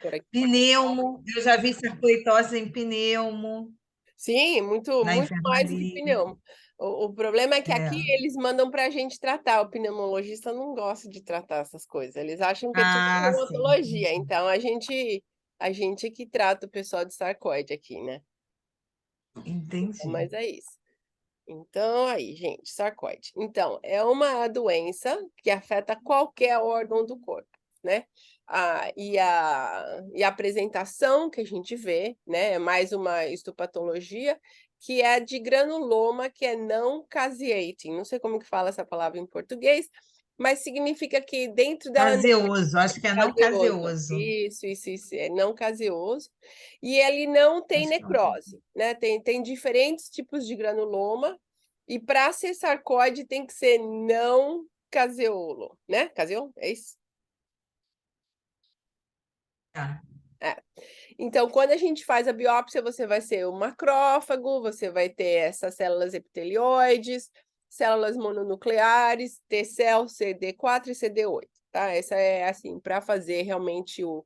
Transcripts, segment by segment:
Por aqui. Pneumo, eu já vi sarcoitose em pneumo, Sim, muito, na muito mais do que enfermaria. pneumo. O problema é que aqui É. eles mandam para a gente tratar. O pneumologista não gosta de tratar essas coisas. Eles acham que é tudo Ah, sim, reumatologia. Então, a gente que trata o pessoal de sarcoide aqui, né? Então, entendi. mas é isso. Então, aí, gente, sarcoide. Então, é uma doença que afeta qualquer órgão do corpo, né? E a apresentação que a gente vê, né, é mais uma histopatologia, que é de granuloma, que é não caseating. Não sei como que fala essa palavra em português, mas significa que dentro dela Caseoso, acho que é não caseoso. caseoso. Isso, é não caseoso. E ele não tem Acho que é não caseoso. necrose, né? Tem diferentes tipos de granuloma, e para ser sarcóide tem que ser não caseolo, né? Caseolo? É isso? Tá. É. Então, quando a gente faz a biópsia, você vai ser o macrófago, você vai ter essas células epitelioides, células mononucleares, T-cell, CD4 e CD8, tá? Essa é assim, para fazer realmente o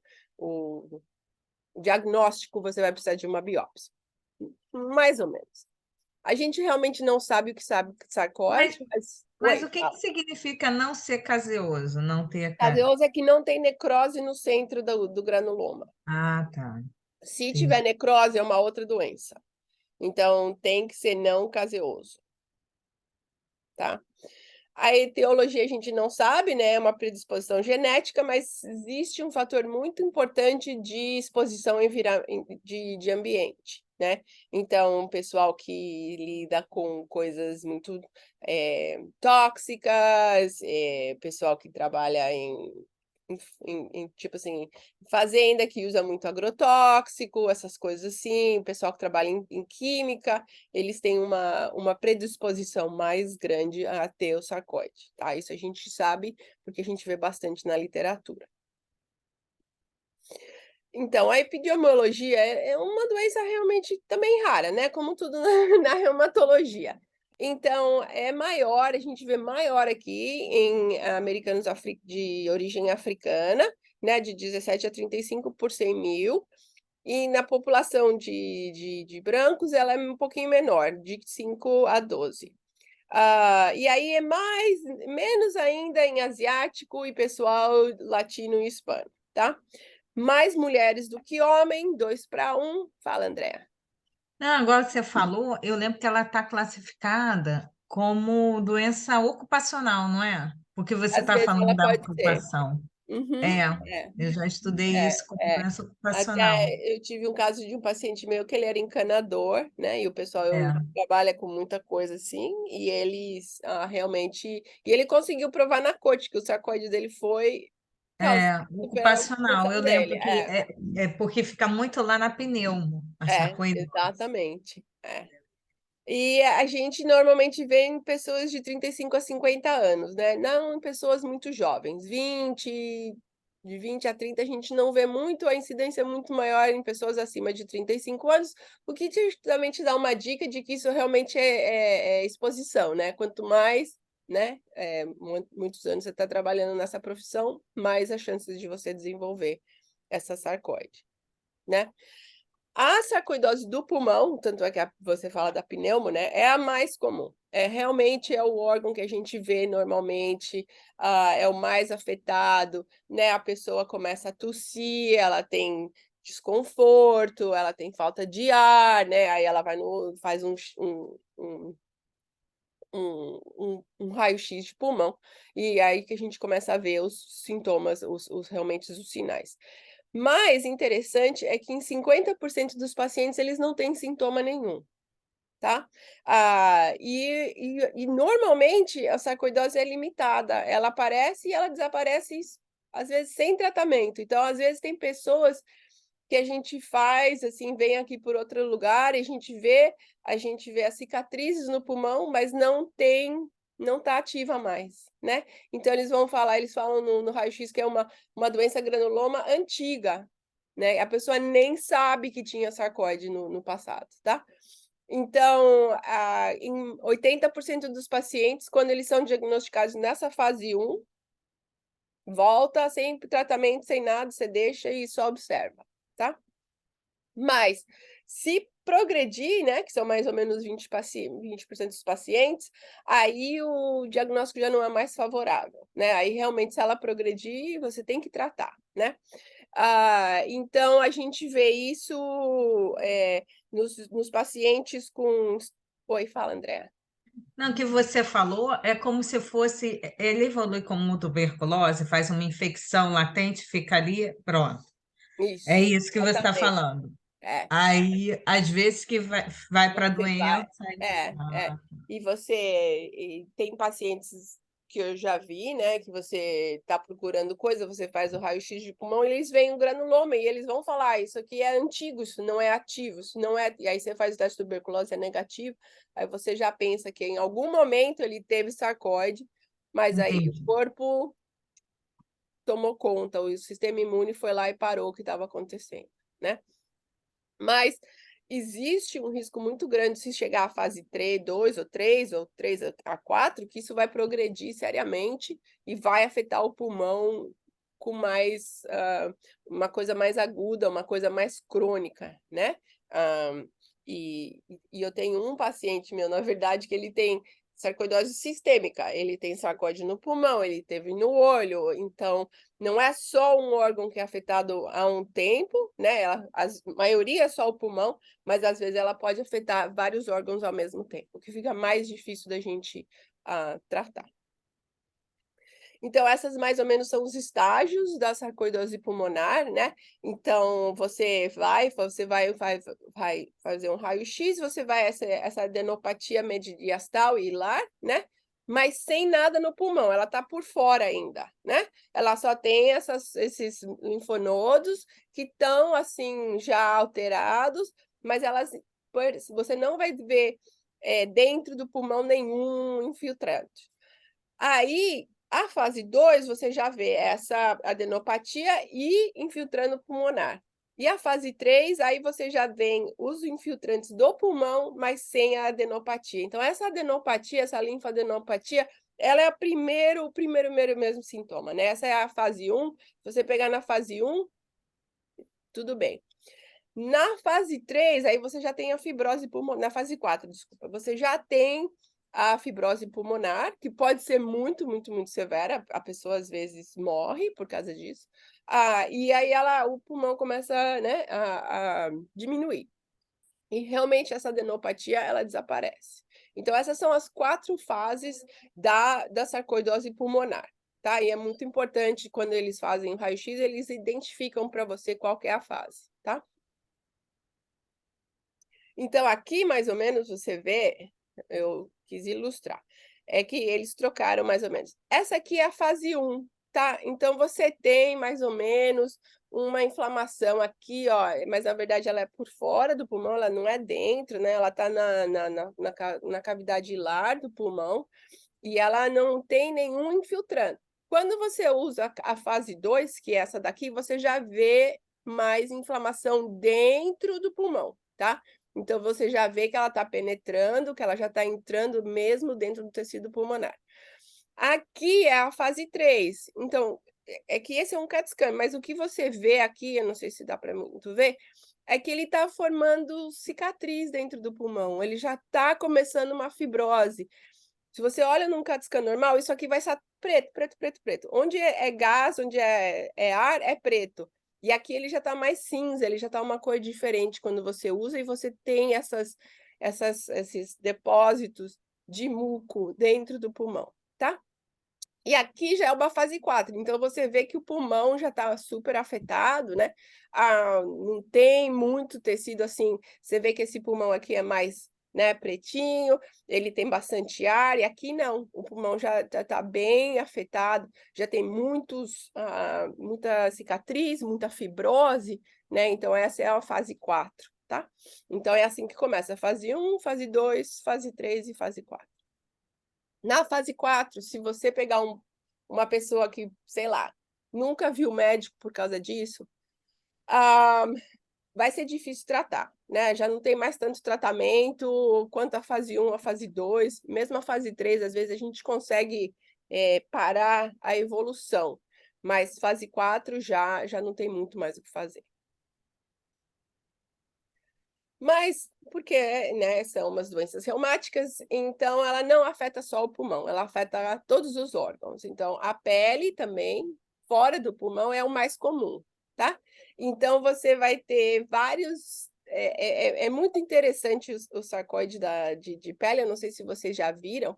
diagnóstico, você vai precisar de uma biópsia. Mais ou menos. A gente realmente não sabe o que sabe Mas, sarcóide, mas... mas Oi, o que que fala. significa não ser caseoso, não ter Caseoso é que não tem necrose no centro do granuloma. Ah, tá. Se tiver Entendi. necrose, é uma outra doença. Então, tem que ser não caseoso, tá? A etiologia a gente não sabe, né? É uma predisposição genética, mas existe um fator muito importante de exposição de ambiente, né? Então, o pessoal que lida com coisas muito tóxicas, pessoal que trabalha tipo assim, fazenda que usa muito agrotóxico, essas coisas assim, o pessoal que trabalha em química, eles têm uma predisposição mais grande a ter o sarcóide, tá? Isso a gente sabe, porque a gente vê bastante na literatura. Então, a epidemiologia é uma doença realmente também rara, né? Como tudo na reumatologia. Então, é maior, a gente vê maior aqui em americanos de origem africana, né? De 17 a 35 por 100 mil. E na população de brancos, ela é um pouquinho menor, de 5 a 12. E aí é menos ainda em asiático e pessoal latino e hispano, tá? Mais mulheres do que homem, 2 para 1. Fala, Andréa. Não, agora que você falou, eu lembro que ela está classificada como doença ocupacional, não é? Porque você Às está vezes falando ela da pode ser. ocupação. Uhum, É, é, eu já estudei isso como é. doença ocupacional. Até eu tive um caso de um paciente meu que ele era encanador, né? E o pessoal É, trabalha com muita coisa assim, e eles realmente. E ele conseguiu provar na corte que o sarcóide dele foi causado pela ocupacional. Eu ocupação dele. lembro que é porque fica muito lá na pneumo, a sarcoidose. Exatamente. E a gente normalmente vê em pessoas de 35 a 50 anos, né? Não em pessoas muito jovens, de 20 a 30 a gente não vê muito, a incidência é muito maior em pessoas acima de 35 anos, o que também te dá uma dica de que isso realmente é exposição, né? Quanto mais, né, muitos anos você está trabalhando nessa profissão, mais as chances de você desenvolver essa sarcoide, né? A sarcoidose do pulmão, tanto é que você fala da pneumo, né, é a mais comum. Realmente é o órgão que a gente vê normalmente, é o mais afetado, né, a pessoa começa a tossir, ela tem desconforto, ela tem falta de ar, né, aí ela vai faz um raio-x de pulmão, e aí que a gente começa a ver os sintomas, realmente os sinais. Mas interessante é que em 50% dos pacientes eles não têm sintoma nenhum, tá? E normalmente a sarcoidose é limitada, ela aparece e ela desaparece às vezes sem tratamento. Então, às vezes tem pessoas que a gente faz, assim, vem aqui por outro lugar e a gente vê as cicatrizes no pulmão, mas não tá ativa mais, né? Então eles falam no raio-x que é uma doença granuloma antiga, né? A pessoa nem sabe que tinha sarcoide no passado, tá? Então, em 80% dos pacientes, quando eles são diagnosticados nessa fase 1, Volta sem tratamento, sem nada, você deixa e só observa, tá? Mas, se progredir, né, que são mais ou menos 20% dos pacientes, aí o diagnóstico já não é mais favorável, né, aí realmente se ela progredir, você tem que tratar, né. Então a gente vê isso, nos pacientes com oi, fala, Andréa. Não, o que você falou é como se fosse, ele evolui como tuberculose, faz uma infecção latente, fica ali, pronto. É Isso, isso que você está exatamente. falando. É. Aí, às vezes que vai para a Você vai doença. é. Ah, E tem pacientes que eu já vi, né, que você tá procurando coisa, você faz o raio-x de pulmão e eles veem um granuloma e eles vão falar: "Ah, isso aqui é antigo, isso não é ativo, isso não é", e aí você faz o teste de tuberculose, é negativo, aí você já pensa que em algum momento ele teve sarcóide, mas aí o entendi. corpo tomou conta, o sistema imune foi lá e parou o que estava acontecendo, né. Mas existe um risco muito grande se chegar à fase 3, 2 ou 3 ou 3 a 4, que isso vai progredir seriamente e vai afetar o pulmão com mais, uma coisa mais aguda, uma coisa mais crônica, né. Hã, e eu tenho um paciente meu, na verdade, que ele tem sarcoidose sistêmica, ele tem sarcóide no pulmão, ele teve no olho, então não é só um órgão que é afetado há um tempo, né, a maioria é só o pulmão, mas às vezes ela pode afetar vários órgãos ao mesmo tempo, o que fica mais difícil da gente, tratar. Então essas mais ou menos são os estágios da sarcoidose pulmonar, né, então você vai fazer um raio-x, você vai essa adenopatia mediastal e hilar, né, mas sem nada no pulmão, ela está por fora ainda, né, ela só tem esses linfonodos que estão, assim, já alterados, mas elas você não vai ver, dentro do pulmão nenhum infiltrante. Aí, a fase 2 você já vê essa adenopatia e infiltrando pulmonar. E a fase 3 aí você já vem os infiltrantes do pulmão, mas sem a adenopatia. Então essa adenopatia, essa linfadenopatia, ela é o primeiro mesmo sintoma, né, essa é a fase 1, se você pegar na fase 1, tudo bem. Na fase 3 aí você já tem a fibrose pulmonar, na fase 4, desculpa, você já tem a fibrose pulmonar, que pode ser muito, muito, muito severa, a pessoa às vezes morre por causa disso. E aí o pulmão começa, né, a diminuir. E realmente essa adenopatia, ela desaparece. Então essas são as 4 fases da sarcoidose pulmonar, tá. E é muito importante quando eles fazem o raio-x, eles identificam para você qual que é a fase, tá. Então aqui mais ou menos você vê, eu quis ilustrar, é que eles trocaram mais ou menos. Essa aqui é a fase 1, tá, então você tem mais ou menos uma inflamação aqui, ó, mas na verdade ela é por fora do pulmão, ela não é dentro, né, ela tá na cavidade hilar do pulmão, e ela não tem nenhum infiltrante. Quando você usa a fase 2, que é essa daqui, você já vê mais inflamação dentro do pulmão, tá. Então você já vê que ela está penetrando, que ela já está entrando mesmo dentro do tecido pulmonar. Aqui é a fase 3. Então, é que esse é um CAT scan, mas o que você vê aqui, eu não sei se dá para muito ver, é que ele está formando cicatriz dentro do pulmão, ele já está começando uma fibrose. Se você olha num CAT scan normal, isso aqui vai estar preto, preto, preto, preto. Onde é gás, onde é ar, é preto. E aqui ele já está mais cinza, ele já está uma cor diferente quando você usa e você tem esses depósitos de muco dentro do pulmão, tá? E aqui já é uma fase 4, então você vê que o pulmão já está super afetado, né, não tem muito tecido, assim, você vê que esse pulmão aqui é mais, né, pretinho, ele tem bastante ar, e aqui não, o pulmão já tá bem afetado, já tem muita cicatriz, muita fibrose, né, então essa é a fase 4, tá. Então é assim que começa, fase 1, fase 2, fase 3 e fase 4. Na fase 4, se você pegar uma pessoa que, sei lá, nunca viu médico por causa disso, ah, vai ser difícil tratar, né, já não tem mais tanto tratamento quanto a fase 1, a fase 2, mesmo a fase 3, às vezes a gente consegue, parar a evolução, mas fase 4 já não tem muito mais o que fazer. Mas, porque, né, são umas doenças reumáticas, então ela não afeta só o pulmão, ela afeta todos os órgãos. Então, a pele também, fora do pulmão, é o mais comum, tá? Então, você vai ter vários... É muito interessante o sarcóide de pele, eu não sei se vocês já viram,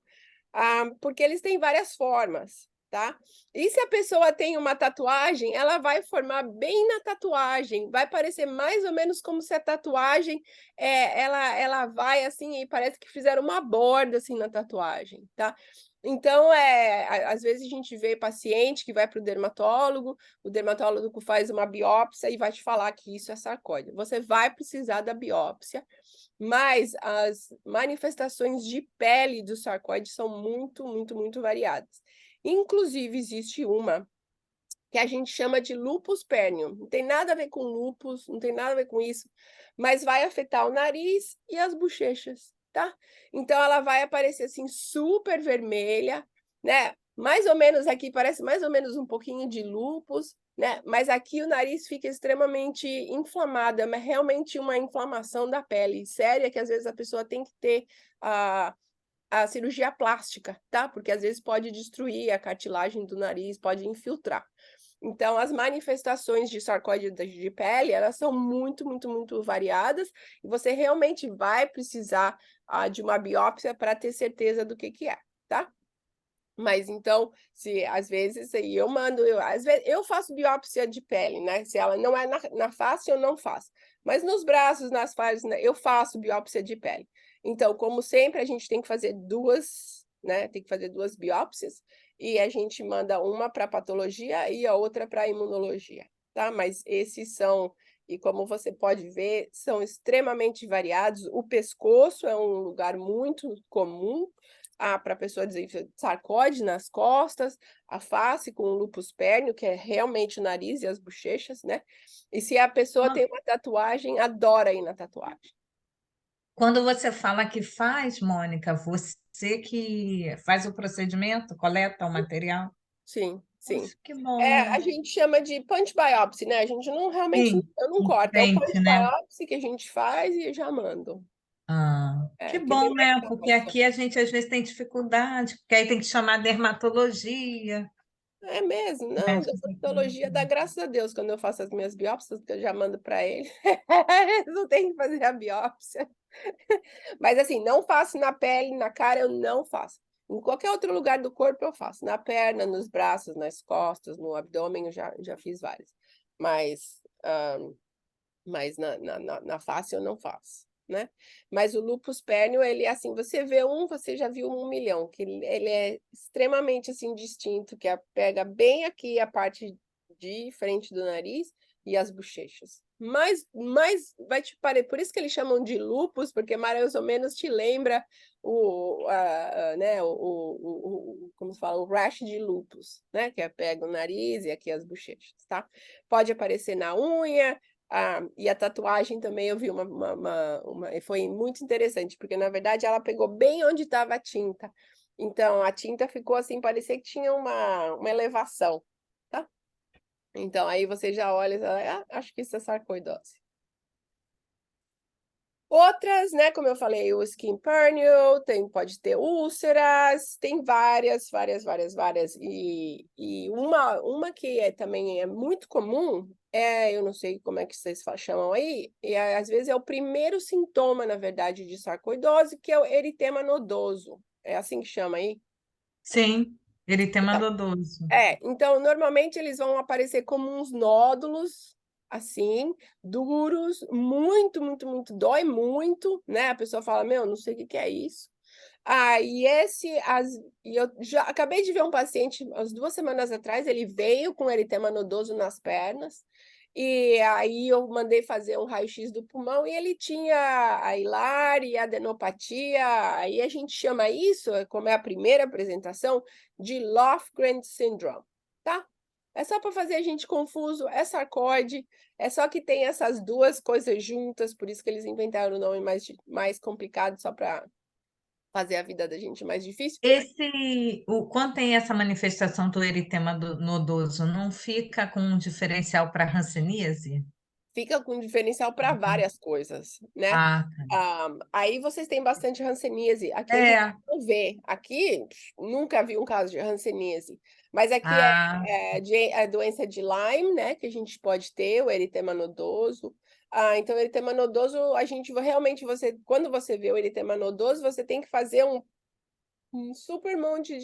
porque eles têm várias formas, tá? E se a pessoa tem uma tatuagem, ela vai formar bem na tatuagem, vai parecer mais ou menos como se a tatuagem, ela vai assim, e parece que fizeram uma borda assim na tatuagem, tá? Então, às vezes a gente vê paciente que vai para o dermatólogo faz uma biópsia e vai te falar que isso é sarcóide. Você vai precisar da biópsia, mas as manifestações de pele do sarcóide são muito, muito, muito variadas. Inclusive, existe uma que a gente chama de lupus pernio. Não tem nada a ver com lupus, não tem nada a ver com isso, mas vai afetar o nariz e as bochechas, tá? Então, ela vai aparecer assim, super vermelha, né? Mais ou menos aqui, parece mais ou menos um pouquinho de lupus, né? Mas aqui o nariz fica extremamente inflamado, é realmente uma inflamação da pele séria, que às vezes a pessoa tem que ter a cirurgia plástica, tá? Porque às vezes pode destruir a cartilagem do nariz, pode infiltrar. Então, as manifestações de sarcóide de pele, elas são muito, muito, muito variadas, e você realmente vai precisar de uma biópsia para ter certeza do que é, tá? Mas então, se às vezes aí às vezes eu faço biópsia de pele, né? Se ela não é na face, eu não faço. Mas nos braços, nas faces, né, eu faço biópsia de pele. Então, como sempre, a gente tem que fazer duas, né? Tem que fazer duas biópsias, e a gente manda uma para patologia e a outra para imunologia, tá? Mas esses são, e como você pode ver, são extremamente variados. O pescoço é um lugar muito comum, para a pessoa dizer sarcóide nas costas, a face com lupus pernio, que é realmente o nariz e as bochechas, né? E se a pessoa tem uma tatuagem, adora ir na tatuagem. Quando você fala que faz, Mônica, você que faz o procedimento, coleta o material? Sim, sim. Poxa, que bom. A gente chama de punch biopsy, né? A gente não realmente, Sim, eu não um corto, é o pente, punch né? biopsy que a gente faz e já mando. Que Que é bem bom, mais né? Porque fácil. aqui a gente às vezes tem dificuldade, porque aí tem que chamar dermatologia. É mesmo? Não, dermatologia dá graças a Deus quando eu faço as minhas biópsias, que eu já mando para ele. Eles não tem que fazer a biópsia. Mas assim, não faço na pele, na cara, eu não faço. Em qualquer outro lugar do corpo eu faço. Na perna, nos braços, nas costas, no abdômen, eu já fiz várias. Mas, mas na face eu não faço, né? Mas o lupus pernio, ele é assim, você vê você já viu 1 milhão, que ele é extremamente assim distinto, que pega bem aqui a parte de frente do nariz e as bochechas. Mas vai te parecer, por isso que eles chamam de lupus, porque mais ou menos te lembra né, como se fala, o rash de lupus, né, que pega o nariz e aqui as bochechas, tá? Pode aparecer na unha, e a tatuagem também eu vi foi muito interessante, porque na verdade ela pegou bem onde estava a tinta. Então a tinta ficou assim, parecia que tinha uma elevação, tá? Então aí você já olha e fala, acho que isso é sarcoidose. Outras, né, como eu falei, o skin pernio, pode ter úlceras, tem várias, várias, várias, várias. E uma que também é muito comum, eu não sei como é que vocês chamam aí, e às vezes é o primeiro sintoma, na verdade, de sarcoidose, que é o eritema nodoso. É assim que chama aí? Sim, eritema Então, nodoso. então, normalmente eles vão aparecer como uns nódulos, assim, duros, muito, muito, muito, dói muito, né? A pessoa fala, meu, não sei o que é isso. E eu já acabei de ver um paciente, umas 2 semanas atrás, ele veio com eritema nodoso nas pernas, e aí eu mandei fazer um raio-x do pulmão, e ele tinha a hilar e a adenopatia, aí a gente chama isso, como é a primeira apresentação, de Lofgren Syndrome, tá? É só para fazer a gente confuso, é sarcóide, é só que tem essas duas coisas juntas, por isso que eles inventaram o nome mais complicado, só para fazer a vida da gente mais difícil. Quando tem essa manifestação do eritema nodoso, não fica com um diferencial para hanseníase? Fica com diferencial para várias coisas, né? Ah, Aí vocês têm bastante hanseníase. Aqui a gente é. não vê. Aqui nunca vi um caso de hanseníase. Mas aqui Ah, é doença de Lyme, né? Que a gente pode ter, o eritema nodoso. Então, o eritema nodoso, a gente realmente, quando você vê o eritema nodoso, você tem que fazer um super monte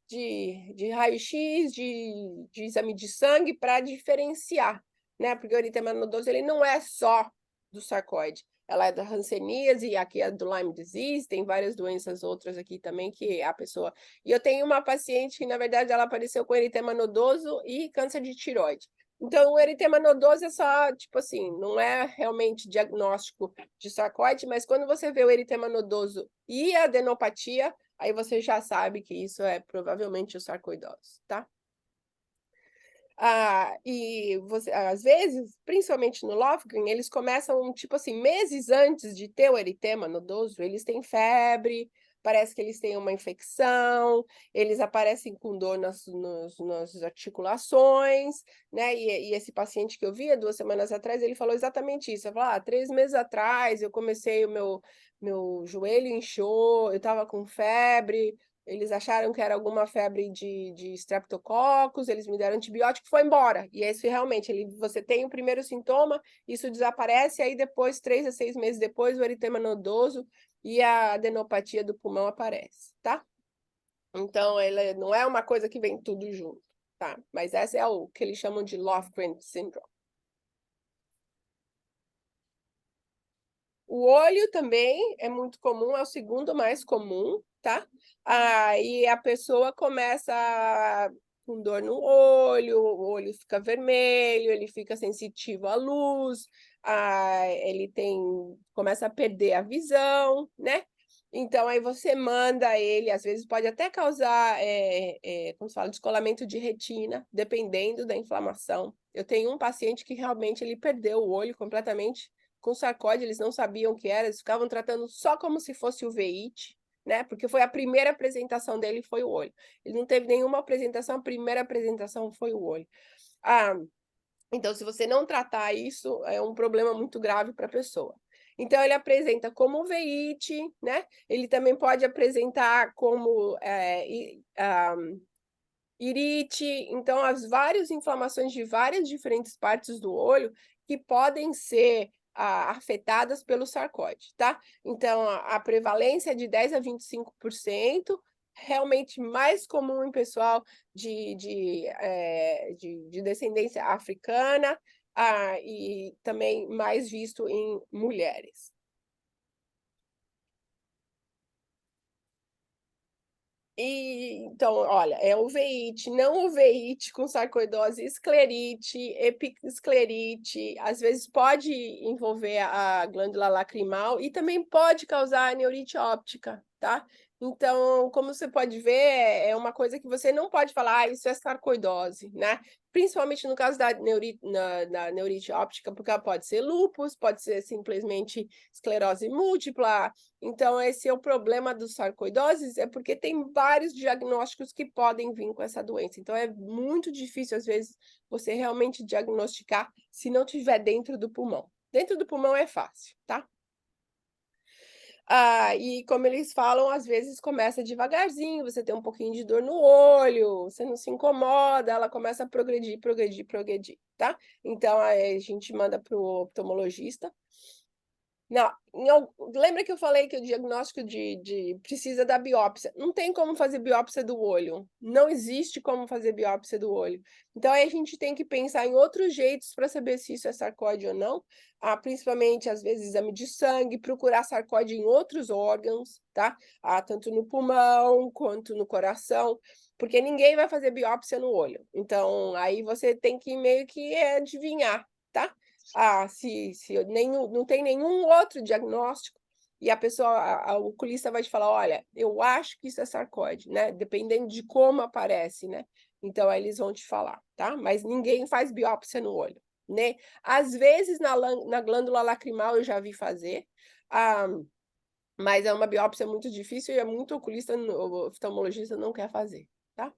de raio-x, de exame de sangue para diferenciar, né? Porque o eritema nodoso ele não é só do sarcoide, ela é da hanseníase, e aqui é do Lyme disease, tem várias doenças outras aqui também que a pessoa... E eu tenho uma paciente que, na verdade, ela apareceu com eritema nodoso e câncer de tireoide. Então, o eritema nodoso é só, tipo assim, não é realmente diagnóstico de sarcoide, mas quando você vê o eritema nodoso e a adenopatia, aí você já sabe que isso é provavelmente o sarcoidose, tá? E você, às vezes, principalmente no Lofgren, eles começam, tipo assim, meses antes de ter o eritema nodoso, eles têm febre, parece que eles têm uma infecção, eles aparecem com dor nas articulações, né? E esse paciente que eu vi 2 semanas atrás, ele falou exatamente isso. Ele falou, 3 meses atrás eu comecei, meu joelho inchou, eu estava com febre, eles acharam que era alguma febre de streptococcus, eles me deram antibiótico e foi embora. E esse realmente, você tem o primeiro sintoma, isso desaparece, aí depois, 3 a 6 meses depois, o eritema nodoso e a adenopatia do pulmão aparece, tá? Então, ele não é uma coisa que vem tudo junto, tá? Mas essa é o que eles chamam de Lofgren syndrome. O olho também é muito comum, é o segundo mais comum, tá? Aí a pessoa começa com dor no olho, o olho fica vermelho, ele fica sensitivo à luz, ele começa a perder a visão, né? Então, aí você manda ele, às vezes pode até causar, como se fala, descolamento de retina, dependendo da inflamação. Eu tenho um paciente que realmente ele perdeu o olho completamente com sarcóide, eles não sabiam o que era, eles ficavam tratando só como se fosse uveíte, né? Porque foi a primeira apresentação dele, foi o olho. Ele não teve nenhuma apresentação, a primeira apresentação foi o olho. Então, se você não tratar isso, é um problema muito grave para a pessoa. Então, ele apresenta como uveíte, né? Ele também pode apresentar como irite, então as várias inflamações de várias diferentes partes do olho que podem ser afetadas pelo sarcóide, tá? Então, a prevalência é de 10 a 25%, realmente mais comum em pessoal de descendência africana, e também mais visto em mulheres. Então, olha, é uveíte, não uveíte com sarcoidose, esclerite, episclerite, às vezes pode envolver a glândula lacrimal e também pode causar neurite óptica, tá? Então, como você pode ver, é uma coisa que você não pode falar, isso é sarcoidose, né? Principalmente no caso da neurite óptica, porque ela pode ser lúpus, pode ser simplesmente esclerose múltipla. Então, esse é o problema dos sarcoidoses, é porque tem vários diagnósticos que podem vir com essa doença. Então, é muito difícil, às vezes, você realmente diagnosticar se não tiver dentro do pulmão. Dentro do pulmão é fácil, tá? E como eles falam, às vezes começa devagarzinho, você tem um pouquinho de dor no olho, você não se incomoda, ela começa a progredir, tá? Então, aí a gente manda para o oftalmologista. Não, lembra que eu falei que o diagnóstico precisa da biópsia? Não tem como fazer biópsia do olho. Não existe como fazer biópsia do olho. Então, aí a gente tem que pensar em outros jeitos para saber se isso é sarcóide ou não. Principalmente, às vezes, exame de sangue, procurar sarcóide em outros órgãos, tá? Tanto no pulmão quanto no coração, porque ninguém vai fazer biópsia no olho. Então, aí você tem que meio que adivinhar, tá? Se não tem nenhum outro diagnóstico, e a pessoa, o oculista vai te falar, olha, eu acho que isso é sarcóide, né? Dependendo de como aparece, né? Então, aí eles vão te falar, tá? Mas ninguém faz biópsia no olho, né? Às vezes, na glândula lacrimal, eu já vi fazer, Mas é uma biópsia muito difícil e é muito oculista, o oftalmologista não quer fazer, tá?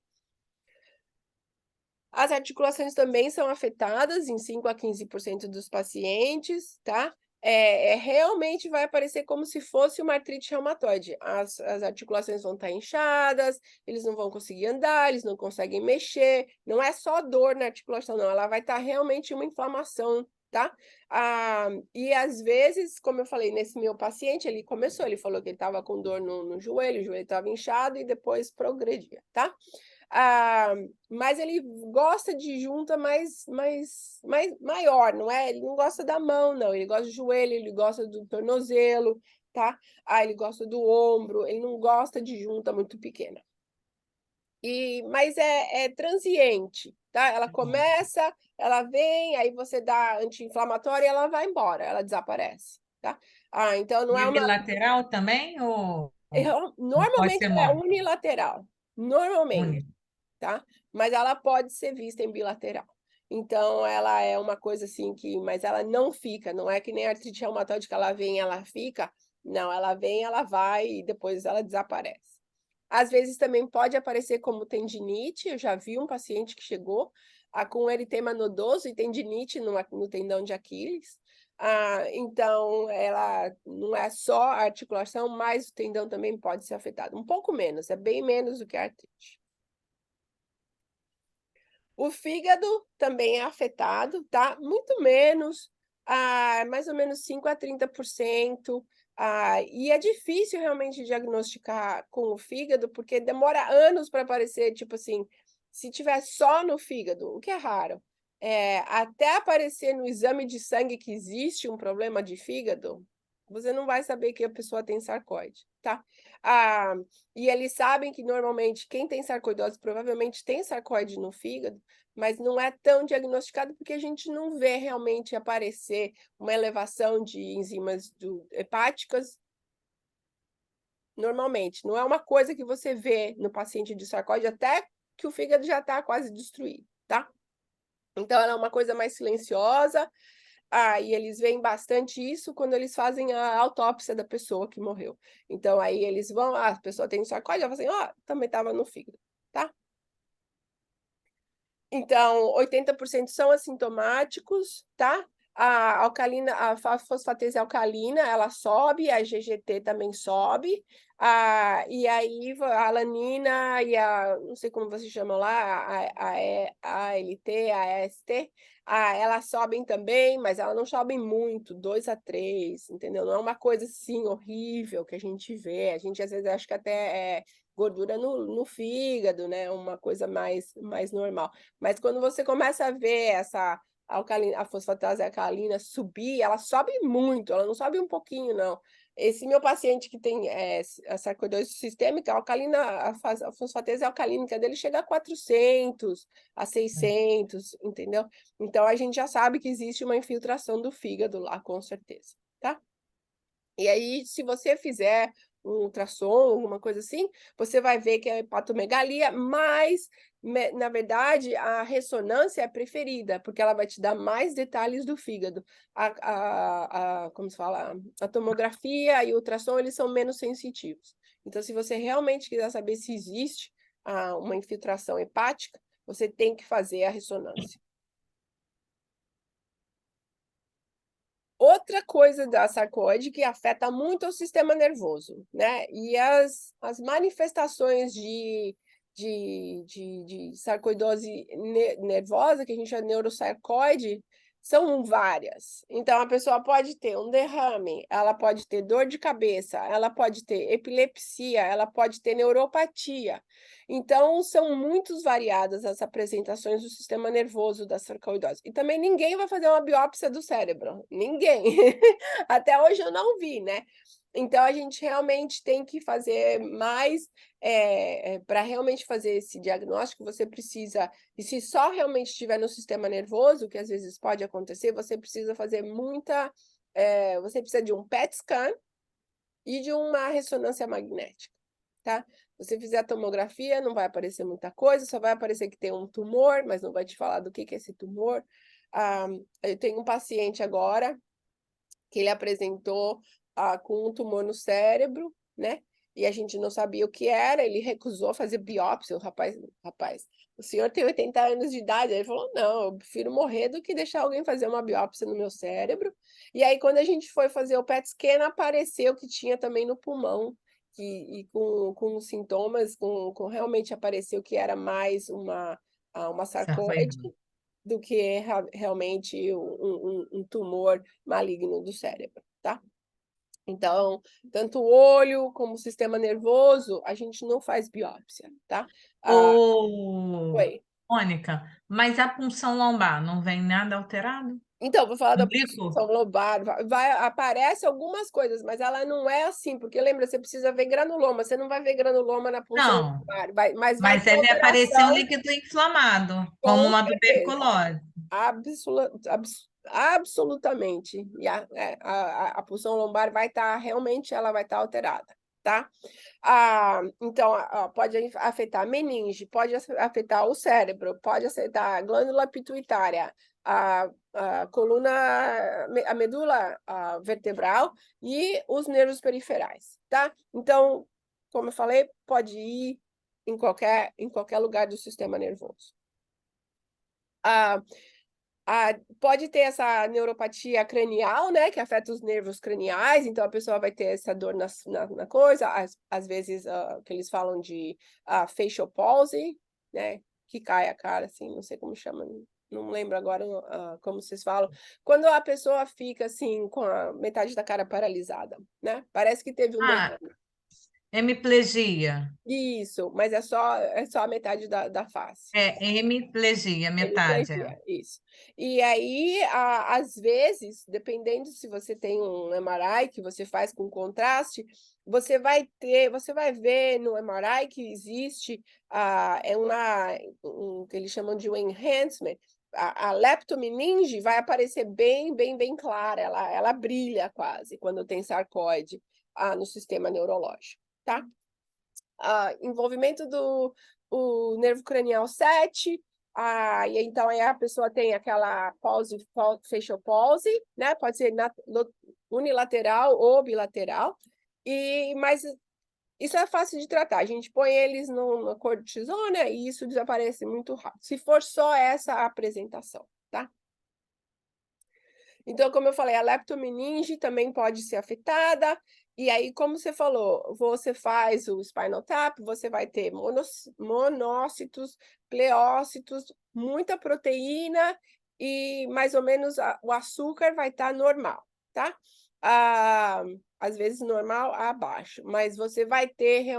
As articulações também são afetadas em 5 a 15% dos pacientes, tá? Realmente vai aparecer como se fosse uma artrite reumatoide. As articulações vão estar inchadas, eles não vão conseguir andar, eles não conseguem mexer. Não é só dor na articulação, não. Ela vai estar realmente uma inflamação, tá? E às vezes, como eu falei, nesse meu paciente, ele começou, ele falou que ele estava com dor no joelho, o joelho estava inchado e depois progredia, tá? Mas ele gosta de junta mais maior, não é? Ele não gosta da mão, não. Ele gosta do joelho, ele gosta do tornozelo, tá? Ele gosta do ombro, ele não gosta de junta muito pequena. Mas é transiente, tá? Ela começa, ela vem, aí você dá anti-inflamatório e ela vai embora, ela desaparece, tá? Então não E é é uma... bilateral também ou pode Normalmente ser é mono? unilateral, normalmente. Único. Tá? Mas ela pode ser vista em bilateral. Então, ela é uma coisa assim que... Mas ela não fica, não é que nem a artrite reumatoide que ela vem, ela fica. Não, ela vem, ela vai e depois ela desaparece. Às vezes também pode aparecer como tendinite. Eu já vi um paciente que chegou com eritema nodoso e tendinite no tendão de Aquiles. Então, ela não é só a articulação, mas o tendão também pode ser afetado. Um pouco menos, é bem menos do que a artrite. O fígado também é afetado, tá? Muito menos, mais ou menos 5 a 30%. E é difícil realmente diagnosticar com o fígado, porque demora anos para aparecer, tipo assim, se tiver só no fígado, o que é raro, até aparecer no exame de sangue que existe um problema de fígado, você não vai saber que a pessoa tem sarcoide, tá? E eles sabem que normalmente quem tem sarcoidose provavelmente tem sarcoide no fígado, mas não é tão diagnosticado porque a gente não vê realmente aparecer uma elevação de enzimas hepáticas normalmente. Não é uma coisa que você vê no paciente de sarcoide até que o fígado já está quase destruído, tá? Então, ela é uma coisa mais silenciosa, e eles veem bastante isso quando eles fazem a autópsia da pessoa que morreu. Então, aí eles vão, a pessoa tem sarcóide, ela fala assim, também estava no fígado, tá? Então, 80% são assintomáticos, tá? A fosfatase alcalina, ela sobe, a GGT também sobe, e aí a alanina e não sei como vocês chamam lá, a ALT, a AST, elas sobem também, mas elas não sobem muito, 2 a 3, entendeu? Não é uma coisa assim horrível que a gente vê, a gente às vezes acha que até é gordura no fígado, né? Uma coisa mais normal. Mas quando você começa a ver a fosfatase alcalina subir, ela sobe muito, ela não sobe um pouquinho, não. Esse meu paciente que tem a sarcoidose sistêmica, a fosfatase alcalínica dele chega a 400, a 600, entendeu? Então, a gente já sabe que existe uma infiltração do fígado lá, com certeza, tá? E aí, se você fizer um ultrassom, alguma coisa assim, você vai ver que é hepatomegalia, mas, na verdade, a ressonância é preferida, porque ela vai te dar mais detalhes do fígado. Como se fala? A tomografia e o ultrassom, eles são menos sensitivos. Então, se você realmente quiser saber se existe uma infiltração hepática, você tem que fazer a ressonância. Outra coisa da sarcoide que afeta muito o sistema nervoso, né? E as manifestações de sarcoidose nervosa, que a gente chama de neurosarcoide, são várias. Então, a pessoa pode ter um derrame, ela pode ter dor de cabeça, ela pode ter epilepsia, ela pode ter neuropatia. Então, são muito variadas as apresentações do sistema nervoso da sarcoidose. E também ninguém vai fazer uma biópsia do cérebro, ninguém. Até hoje eu não vi, né? Então, a gente realmente tem que fazer mais, para realmente fazer esse diagnóstico, você precisa, e se só realmente estiver no sistema nervoso, que às vezes pode acontecer, você precisa fazer você precisa de um PET scan e de uma ressonância magnética, tá? Se você fizer a tomografia, não vai aparecer muita coisa, só vai aparecer que tem um tumor, mas não vai te falar do que é esse tumor. Eu tenho um paciente agora que ele apresentou com um tumor no cérebro, né? E a gente não sabia o que era, ele recusou fazer biópsia, o rapaz, o senhor tem 80 anos de idade, aí ele falou, não, eu prefiro morrer do que deixar alguém fazer uma biópsia no meu cérebro. E aí, quando a gente foi fazer o PET scan, apareceu que tinha também no pulmão, e com sintomas, realmente apareceu que era mais uma sarcoide Sarcoide. do que realmente um tumor maligno do cérebro, tá? Então, tanto o olho como o sistema nervoso, a gente não faz biópsia, tá? Ô, Oi. Mônica, mas a punção lombar não vem nada alterado? Então, vou falar da Umbigo? punção lombar. Aparece algumas coisas, mas ela não é assim, porque lembra, você precisa ver granuloma. Você não vai ver granuloma na punção Não, lombar, mas vai mas ter deve aparecer um alteração, líquido inflamado, como com uma certeza. tuberculose. Absolutamente. E a punção lombar vai estar, realmente, ela vai estar alterada, tá? Então, pode afetar a meninge, pode afetar o cérebro, pode afetar a glândula pituitária, a coluna, a medula vertebral e os nervos periferais, tá? Então, como eu falei, pode ir em qualquer lugar do sistema nervoso. Pode ter essa neuropatia cranial, né, que afeta os nervos craniais, então a pessoa vai ter essa dor na coisa, às vezes, que eles falam de facial palsy, né, que cai a cara, assim, não sei como chama, não lembro agora como vocês falam, quando a pessoa fica, assim, com a metade da cara paralisada, né, parece que teve um Ah, derrame. hemiplegia. Isso, mas é só a metade da face. É, hemiplegia, metade. É. Hemiplegia, isso. E aí, às vezes, dependendo se você tem um MRI que você faz com contraste, você vai ver no MRI que existe que eles chamam de um enhancement. A leptomeninge vai aparecer bem, bem, bem clara, ela brilha quase quando tem sarcoide no sistema neurológico, tá? Envolvimento do o nervo cranial 7, e então aí a pessoa tem aquela facial palsy, né? Pode ser unilateral ou bilateral, mas isso é fácil de tratar. A gente põe eles na cortisona e isso desaparece muito rápido, se for só essa apresentação, tá? Então, como eu falei, a leptomeninge também pode ser afetada, e aí, como você falou, você faz o spinal tap, você vai ter monócitos, pleócitos, muita proteína e mais ou menos o açúcar vai estar normal, tá? Às vezes normal abaixo, mas você vai ter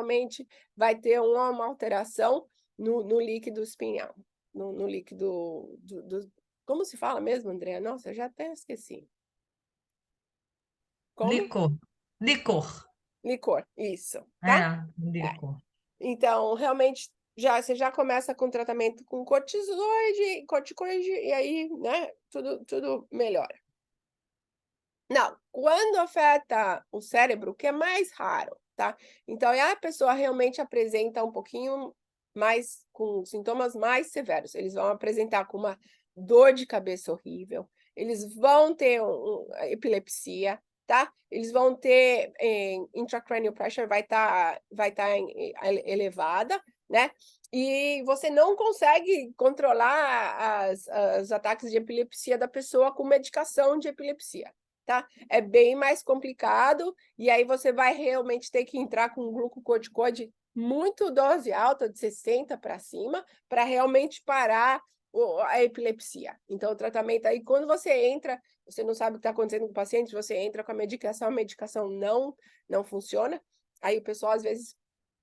uma alteração no líquido espinhal, no líquido como se fala mesmo, Andréa? Nossa, eu já até esqueci. Como? Licor. Licor. Licor, isso, tá? É, É. licor. Então, realmente, você já começa com tratamento com corticoide, e aí, né, tudo melhora. Não, quando afeta o cérebro, que é mais raro, tá? Então, aí a pessoa realmente apresenta um pouquinho mais, com sintomas mais severos. Eles vão apresentar com uma dor de cabeça horrível, eles vão ter epilepsia, tá? Eles vão ter intracranial pressure, vai estar elevada, né? E você não consegue controlar os ataques de epilepsia da pessoa com medicação de epilepsia. Tá? É bem mais complicado, e aí você vai realmente ter que entrar com um glucocorticoide muito dose alta, de 60 para cima, para realmente parar a epilepsia. Então, o tratamento aí, quando você entra, você não sabe o que está acontecendo com o paciente, você entra com a medicação não funciona, aí o pessoal, às vezes,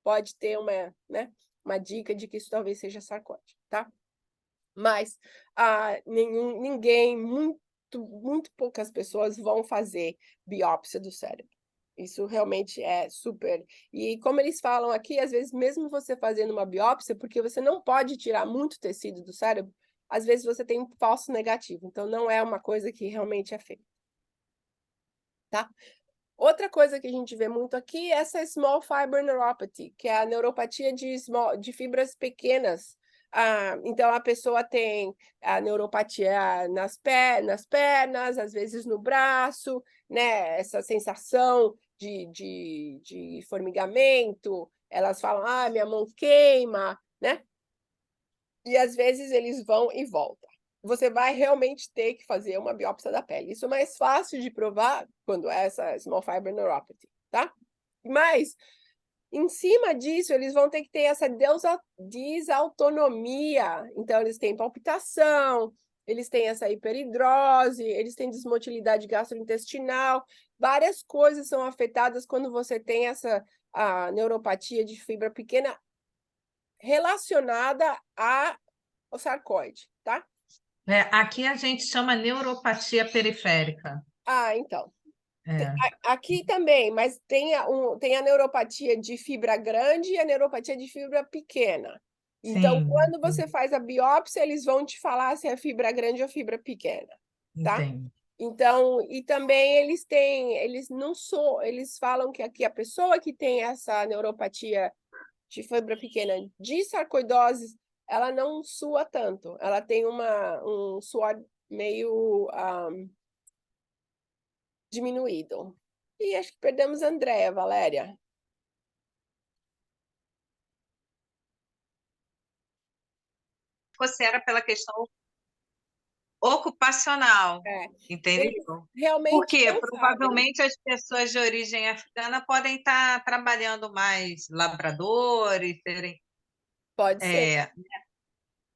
pode ter uma dica de que isso talvez seja sarcóide, tá? Mas ninguém, muito poucas pessoas vão fazer biópsia do cérebro. Isso realmente é super. E como eles falam aqui, às vezes, mesmo você fazendo uma biópsia, porque você não pode tirar muito tecido do cérebro, às vezes você tem um falso negativo. Então, não é uma coisa que realmente é feita. Tá? Outra coisa que a gente vê muito aqui é essa small fiber neuropathy, que é a neuropatia de fibras pequenas Então, a pessoa tem a neuropatia nas pernas, às vezes no braço, né, essa sensação de formigamento, elas falam: "Ah, minha mão queima", né, e às vezes eles vão e voltam. Você vai realmente ter que fazer uma biópsia da pele. Isso é mais fácil de provar quando é essa small fiber neuropathy, tá. Mas em cima disso, eles vão ter que ter essa desautonomia. Então, eles têm palpitação, eles têm essa hiperidrose, eles têm desmotilidade gastrointestinal. Várias coisas são afetadas quando você tem a neuropatia de fibra pequena relacionada ao sarcoide, tá? Aqui a gente chama neuropatia periférica. Então. É, Aqui também, mas tem a neuropatia de fibra grande e a neuropatia de fibra pequena. Então, sim, quando você faz a biópsia, eles vão te falar se é fibra grande ou fibra pequena, tá? entendo. Então, e também eles falam que aqui a pessoa que tem essa neuropatia de fibra pequena de sarcoidose, ela não sua tanto, ela tem um suor meio diminuído. E acho que perdemos a Andréia, Valéria. Coceira pela questão ocupacional, É, eles entendeu? realmente Porque não sabem. provavelmente as pessoas de origem africana podem estar trabalhando mais labradores, serem. Pode ser.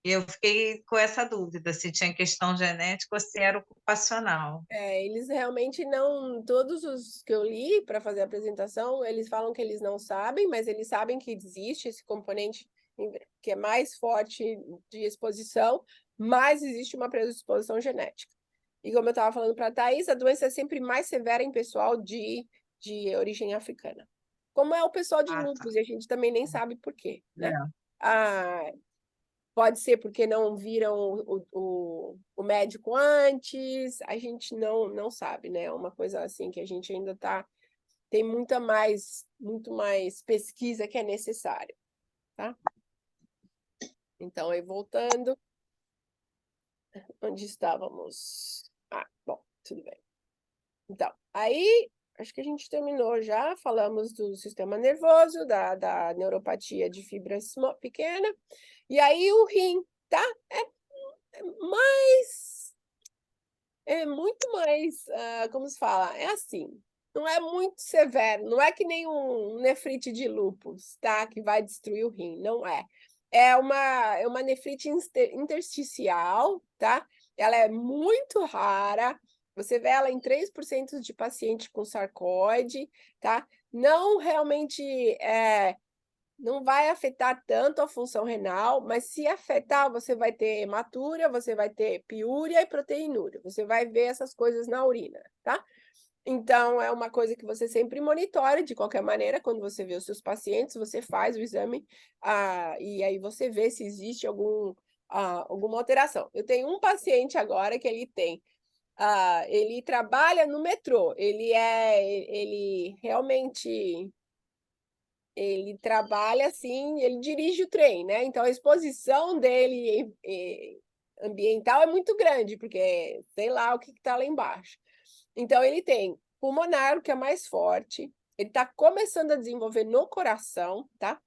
Eu fiquei com essa dúvida se tinha questão genética ou se era ocupacional. Eles realmente não. Todos os que eu li para fazer a apresentação, eles falam que eles não sabem, mas eles sabem que existe esse componente que é mais forte de exposição, mas existe uma predisposição genética. E como eu estava falando para a Thaís, a doença é sempre mais severa em pessoal de origem africana. Como é o pessoal de Ah, tá. lúpus, e a gente também nem sabe por quê, né? É. Ah, Pode ser porque não viram o médico antes, a gente não sabe, né? É uma coisa assim que a gente ainda tem muito mais pesquisa que é necessária, tá? Então, aí voltando, onde estávamos? Bom, tudo bem. Então, aí acho que a gente terminou já, falamos do sistema nervoso, da neuropatia de fibra pequena, e aí o rim, tá? Mas é muito mais, como se fala? É assim, não é muito severo, não é que nem um nefrite de lúpus, tá? Que vai destruir o rim, não é. É uma nefrite intersticial, tá? Ela é muito rara, você vê ela em 3% de paciente com sarcoide, tá? Não realmente não vai afetar tanto a função renal, mas se afetar, você vai ter hematúria, você vai ter piúria e proteinúria. Você vai ver essas coisas na urina, tá? Então, é uma coisa que você sempre monitora, de qualquer maneira, quando você vê os seus pacientes, você faz o exame, e aí você vê se existe alguma alteração. Eu tenho um paciente agora que ele trabalha no metrô, ele realmente ele trabalha assim, ele dirige o trem, né? Então a exposição dele ambiental é muito grande, porque sei lá o que está lá embaixo. Então ele tem pulmonar, o que é mais forte, ele está começando a desenvolver no coração, tá?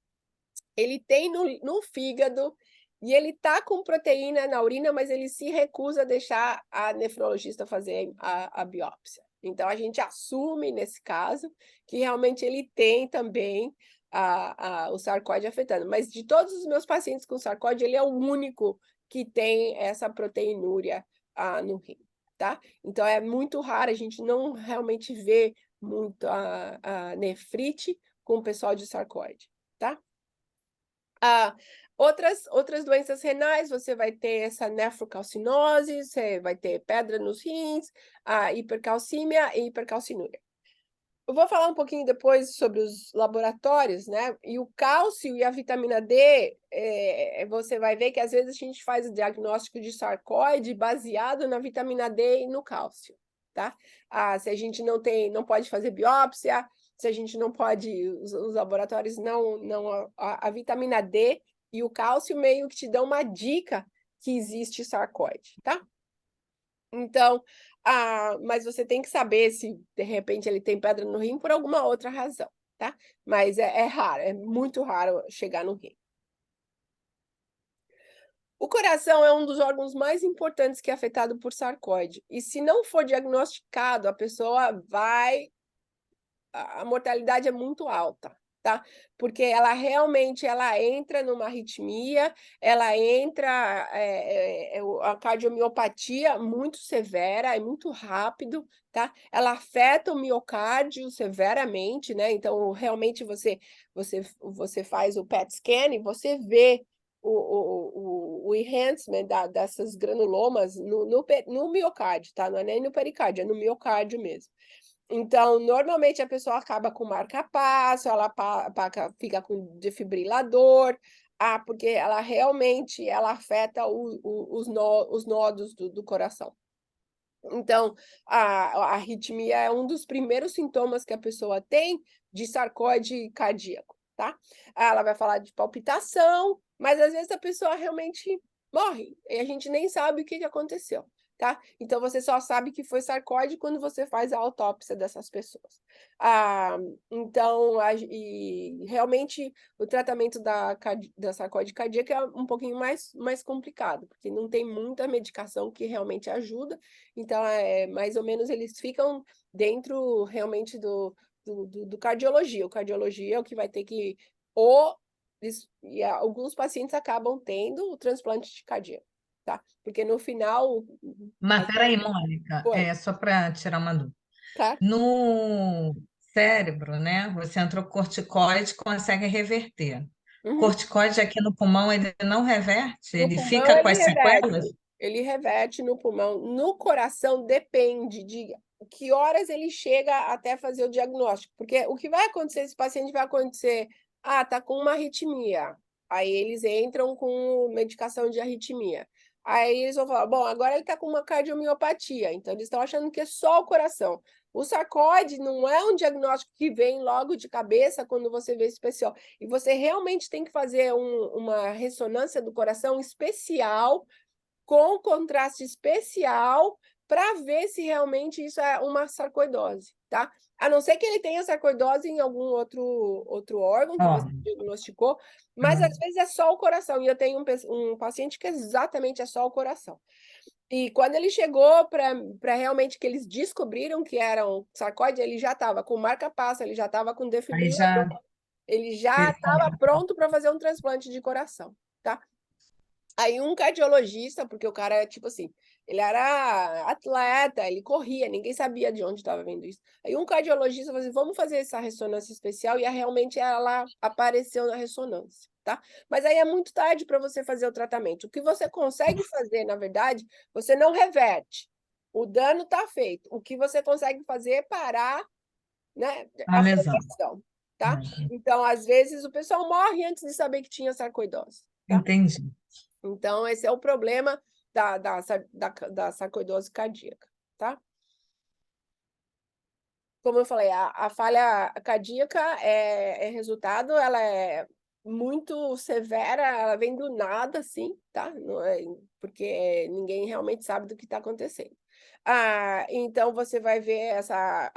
Ele tem no fígado e ele tá com proteína na urina, mas ele se recusa a deixar a nefrologista fazer a biópsia. Então a gente assume nesse caso que realmente ele tem também o sarcóide afetando. Mas de todos os meus pacientes com sarcóide, ele é o único que tem essa proteinúria no rim, tá? Então é muito raro, a gente não realmente vê muito a nefrite com o pessoal de sarcóide, tá? Outras doenças renais, você vai ter essa nefrocalcinose, você vai ter pedra nos rins, a hipercalcímia e hipercalcinúria. Eu vou falar um pouquinho depois sobre os laboratórios, né? E o cálcio e a vitamina D, você vai ver que às vezes a gente faz o diagnóstico de sarcoide baseado na vitamina D e no cálcio, tá? Se a gente não pode fazer biópsia, se a gente não pode, os laboratórios não a vitamina D e o cálcio meio que te dão uma dica que existe sarcoide, tá? Então, mas você tem que saber se, de repente, ele tem pedra no rim por alguma outra razão, tá? Mas é raro, é muito raro chegar no rim. O coração é um dos órgãos mais importantes que é afetado por sarcoide. E se não for diagnosticado, a pessoa vai... A mortalidade é muito alta, tá? Porque ela realmente entra numa arritmia, ela entra a cardiomiopatia muito severa, é muito rápido, tá? Ela afeta o miocárdio severamente, né? Então, realmente, você faz o PET scan e você vê o enhancement dessas granulomas no miocárdio, tá? Não é nem no pericárdio, é no miocárdio mesmo. Então, normalmente a pessoa acaba com marca-passo, ela fica com defibrilador, porque ela realmente afeta os nodos do coração. Então, a arritmia é um dos primeiros sintomas que a pessoa tem de sarcoide cardíaco, tá? Ela vai falar de palpitação, mas às vezes a pessoa realmente morre, e a gente nem sabe o que aconteceu, tá? Então, você só sabe que foi sarcoide quando você faz a autópsia dessas pessoas. Então, e realmente, o tratamento da sarcoide cardíaca é um pouquinho mais complicado, porque não tem muita medicação que realmente ajuda. Então, mais ou menos, eles ficam dentro realmente do cardiologia. O cardiologia é o que vai ter que... E alguns pacientes acabam tendo o transplante de cardíaco, tá? Porque no final... Mas peraí, Mônica, Foi, só para tirar uma dúvida. tá? No cérebro, né? Você entrou corticoide, consegue reverter. Uhum. Corticoide aqui no pulmão, ele não reverte? No Ele pulmão fica com ele as sequelas? reverte. Ele reverte no pulmão. No coração depende de que horas ele chega até fazer o diagnóstico. Porque o que vai acontecer, esse paciente vai acontecer, tá com uma arritmia. Aí eles entram com medicação de arritmia. Aí eles vão falar, bom, agora ele está com uma cardiomiopatia. Então eles estão achando que é só o coração. O sarcoide não é um diagnóstico que vem logo de cabeça quando você vê esse pessoal. E você realmente tem que fazer uma ressonância do coração especial, com contraste especial, para ver se realmente isso é uma sarcoidose, tá? A não ser que ele tenha sarcoidose em algum outro órgão que você Ó, diagnosticou, mas às vezes é só o coração. E eu tenho um paciente que exatamente é só o coração. E quando ele chegou para realmente que eles descobriram que era um sarcoide, ele já estava com marca-passo, ele já estava com aí defibrilador, já ele já ele estava começa. pronto para fazer um transplante de coração, tá? Aí um cardiologista, porque o cara, tipo assim, ele era atleta, ele corria, ninguém sabia de onde estava vendo isso. Aí um cardiologista falou assim, vamos fazer essa ressonância especial, e realmente ela apareceu na ressonância, tá? Mas aí é muito tarde para você fazer o tratamento. O que você consegue fazer, na verdade, você não reverte. O dano está feito. O que você consegue fazer é parar, né, A a lesão. progressão, tá? Então, às vezes, o pessoal morre antes de saber que tinha sarcoidose, tá? Entendi. Então, esse é o problema da sarcoidose cardíaca, tá? Como eu falei, a falha cardíaca é resultado, ela é muito severa, ela vem do nada, assim, tá? Não é, porque ninguém realmente sabe do que está acontecendo. Então, você vai ver essa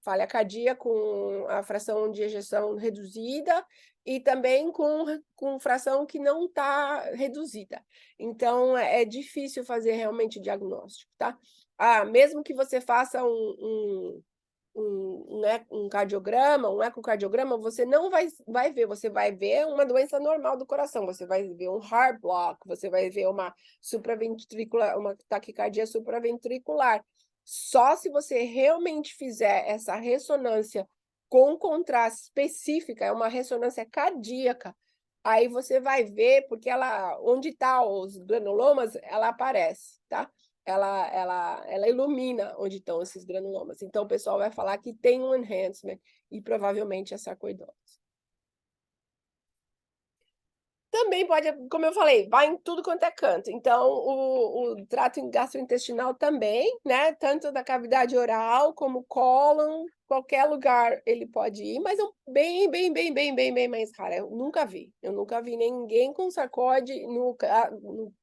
falha cardíaca com a fração de ejeção reduzida e também com fração que não está reduzida. Então, é difícil fazer realmente o diagnóstico, tá? Mesmo que você faça um cardiograma, um ecocardiograma, você não vai ver, você vai ver uma doença normal do coração, você vai ver um heart block, você vai ver uma taquicardia supraventricular. Só se você realmente fizer essa ressonância com contraste específica, é uma ressonância cardíaca, aí você vai ver, porque onde está os granulomas, ela aparece, tá? Ela ilumina onde estão esses granulomas. Então, o pessoal vai falar que tem um enhancement e provavelmente é sarcoidose. também pode, como eu falei, vai em tudo quanto é canto. Então, o trato gastrointestinal também, né? Tanto da cavidade oral como cólon, qualquer lugar ele pode ir, mas é bem mais raro. Eu nunca vi ninguém com sarcode no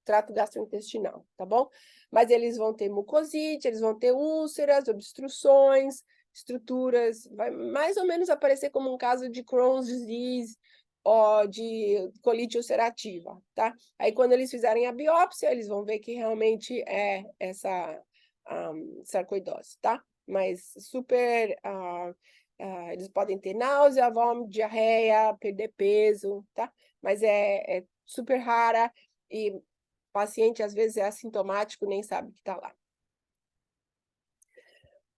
trato gastrointestinal, tá bom? Mas eles vão ter mucosite, eles vão ter úlceras, obstruções, estruturas, vai mais ou menos aparecer como um caso de Crohn's disease, ou de colite ulcerativa, tá? Aí, quando eles fizerem a biópsia, eles vão ver que realmente é essa sarcoidose, tá? Mas super... eles podem ter náusea, vômito, diarreia, perder peso, tá? Mas é super rara e o paciente, às vezes, é assintomático, nem sabe que tá lá.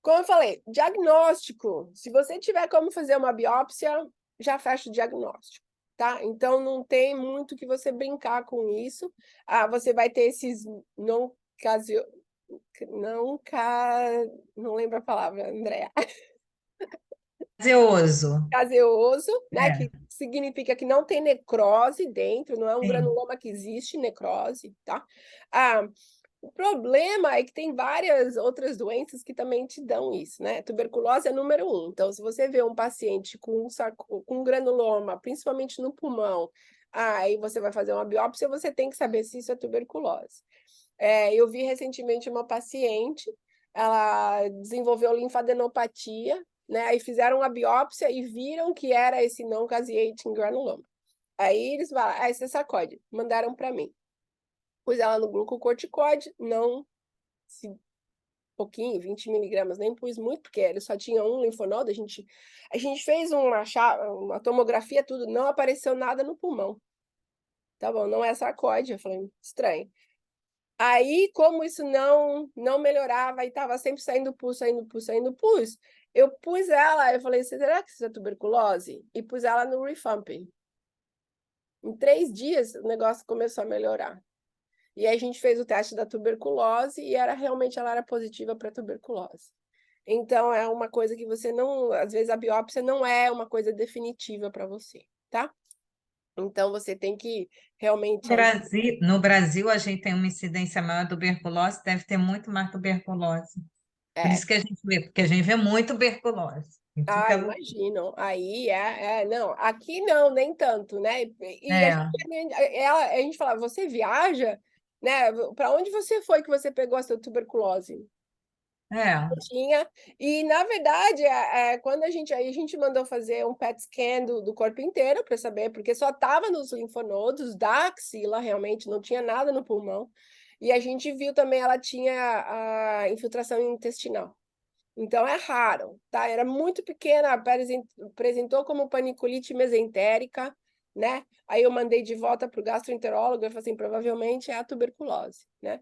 Como eu falei, diagnóstico. Se você tiver como fazer uma biópsia, já fecha o diagnóstico, tá? Então, não tem muito que você brincar com isso. Você vai ter esses não lembro a palavra, Andréa. Gaseoso. Caseoso, né? É, Que significa que não tem necrose dentro, não é um sim. granuloma que existe necrose, tá? O problema é que tem várias outras doenças que também te dão isso, né? Tuberculose é número 1. Então, se você vê um paciente com granuloma, principalmente no pulmão, aí você vai fazer uma biópsia, você tem que saber se isso é tuberculose. Eu vi recentemente uma paciente, ela desenvolveu linfadenopatia, né? Aí fizeram a biópsia e viram que era esse não caseating granuloma. Aí eles falaram, esse é sarcóide, mandaram para mim. Pus ela no glucocorticoide, não, pouquinho, 20 miligramas, nem pus muito, porque ele só tinha um linfonodo, a gente fez uma tomografia, tudo, não apareceu nada no pulmão. Tá bom, não é sarcóide, eu falei, estranho. Aí, como isso não melhorava, e estava sempre saindo pus, eu pus ela, eu falei, será que isso é tuberculose? E pus ela no Rifampin. Em 3 dias, o negócio começou a melhorar. E aí a gente fez o teste da tuberculose e realmente ela era positiva para tuberculose. Então, é uma coisa que você não... Às vezes, a biópsia não é uma coisa definitiva para você, tá? Então, você tem que realmente... No Brasil, a gente tem uma incidência maior de tuberculose, deve ter muito mais tuberculose. Por isso que a gente vê, porque a gente vê muito tuberculose. Em tudo que é lugar. Imagino. Aí não, aqui não, nem tanto, né? E a gente fala, você viaja, né? Para onde você foi que você pegou essa tuberculose? É, Tinha. E, na verdade, quando a gente mandou fazer um PET scan do corpo inteiro para saber, porque só estava nos linfonodos da axila, realmente, não tinha nada no pulmão. E a gente viu também, ela tinha a infiltração intestinal. Então, é raro, tá? Era muito pequena, apresentou como paniculite mesentérica, né? Aí eu mandei de volta para o gastroenterólogo, eu falei assim, provavelmente é a tuberculose, né?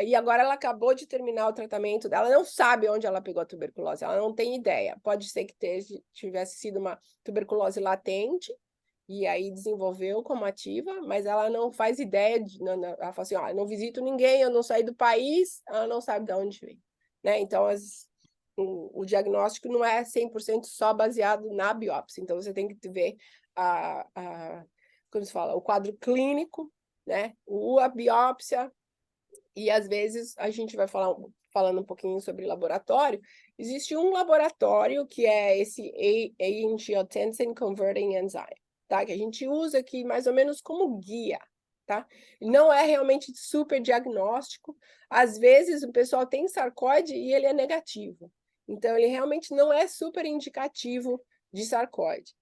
E agora ela acabou de terminar o tratamento dela, não sabe onde ela pegou a tuberculose, ela não tem ideia. Pode ser que tivesse sido uma tuberculose latente, e aí desenvolveu como ativa, mas ela não faz ideia, ela fala assim, eu não visito ninguém, eu não saí do país, ela não sabe de onde veio, né? Então, o diagnóstico não é 100% só baseado na biópsia, então você tem que ver como se fala, o quadro clínico, né? A biópsia. E, às vezes, a gente vai falando um pouquinho sobre laboratório. Existe um laboratório que é esse Angiotensin Converting Enzyme, tá? Que a gente usa aqui mais ou menos como guia, tá? Não é realmente super diagnóstico. Às vezes, o pessoal tem sarcóide e ele é negativo. Então, ele realmente não é super indicativo de sarcóide.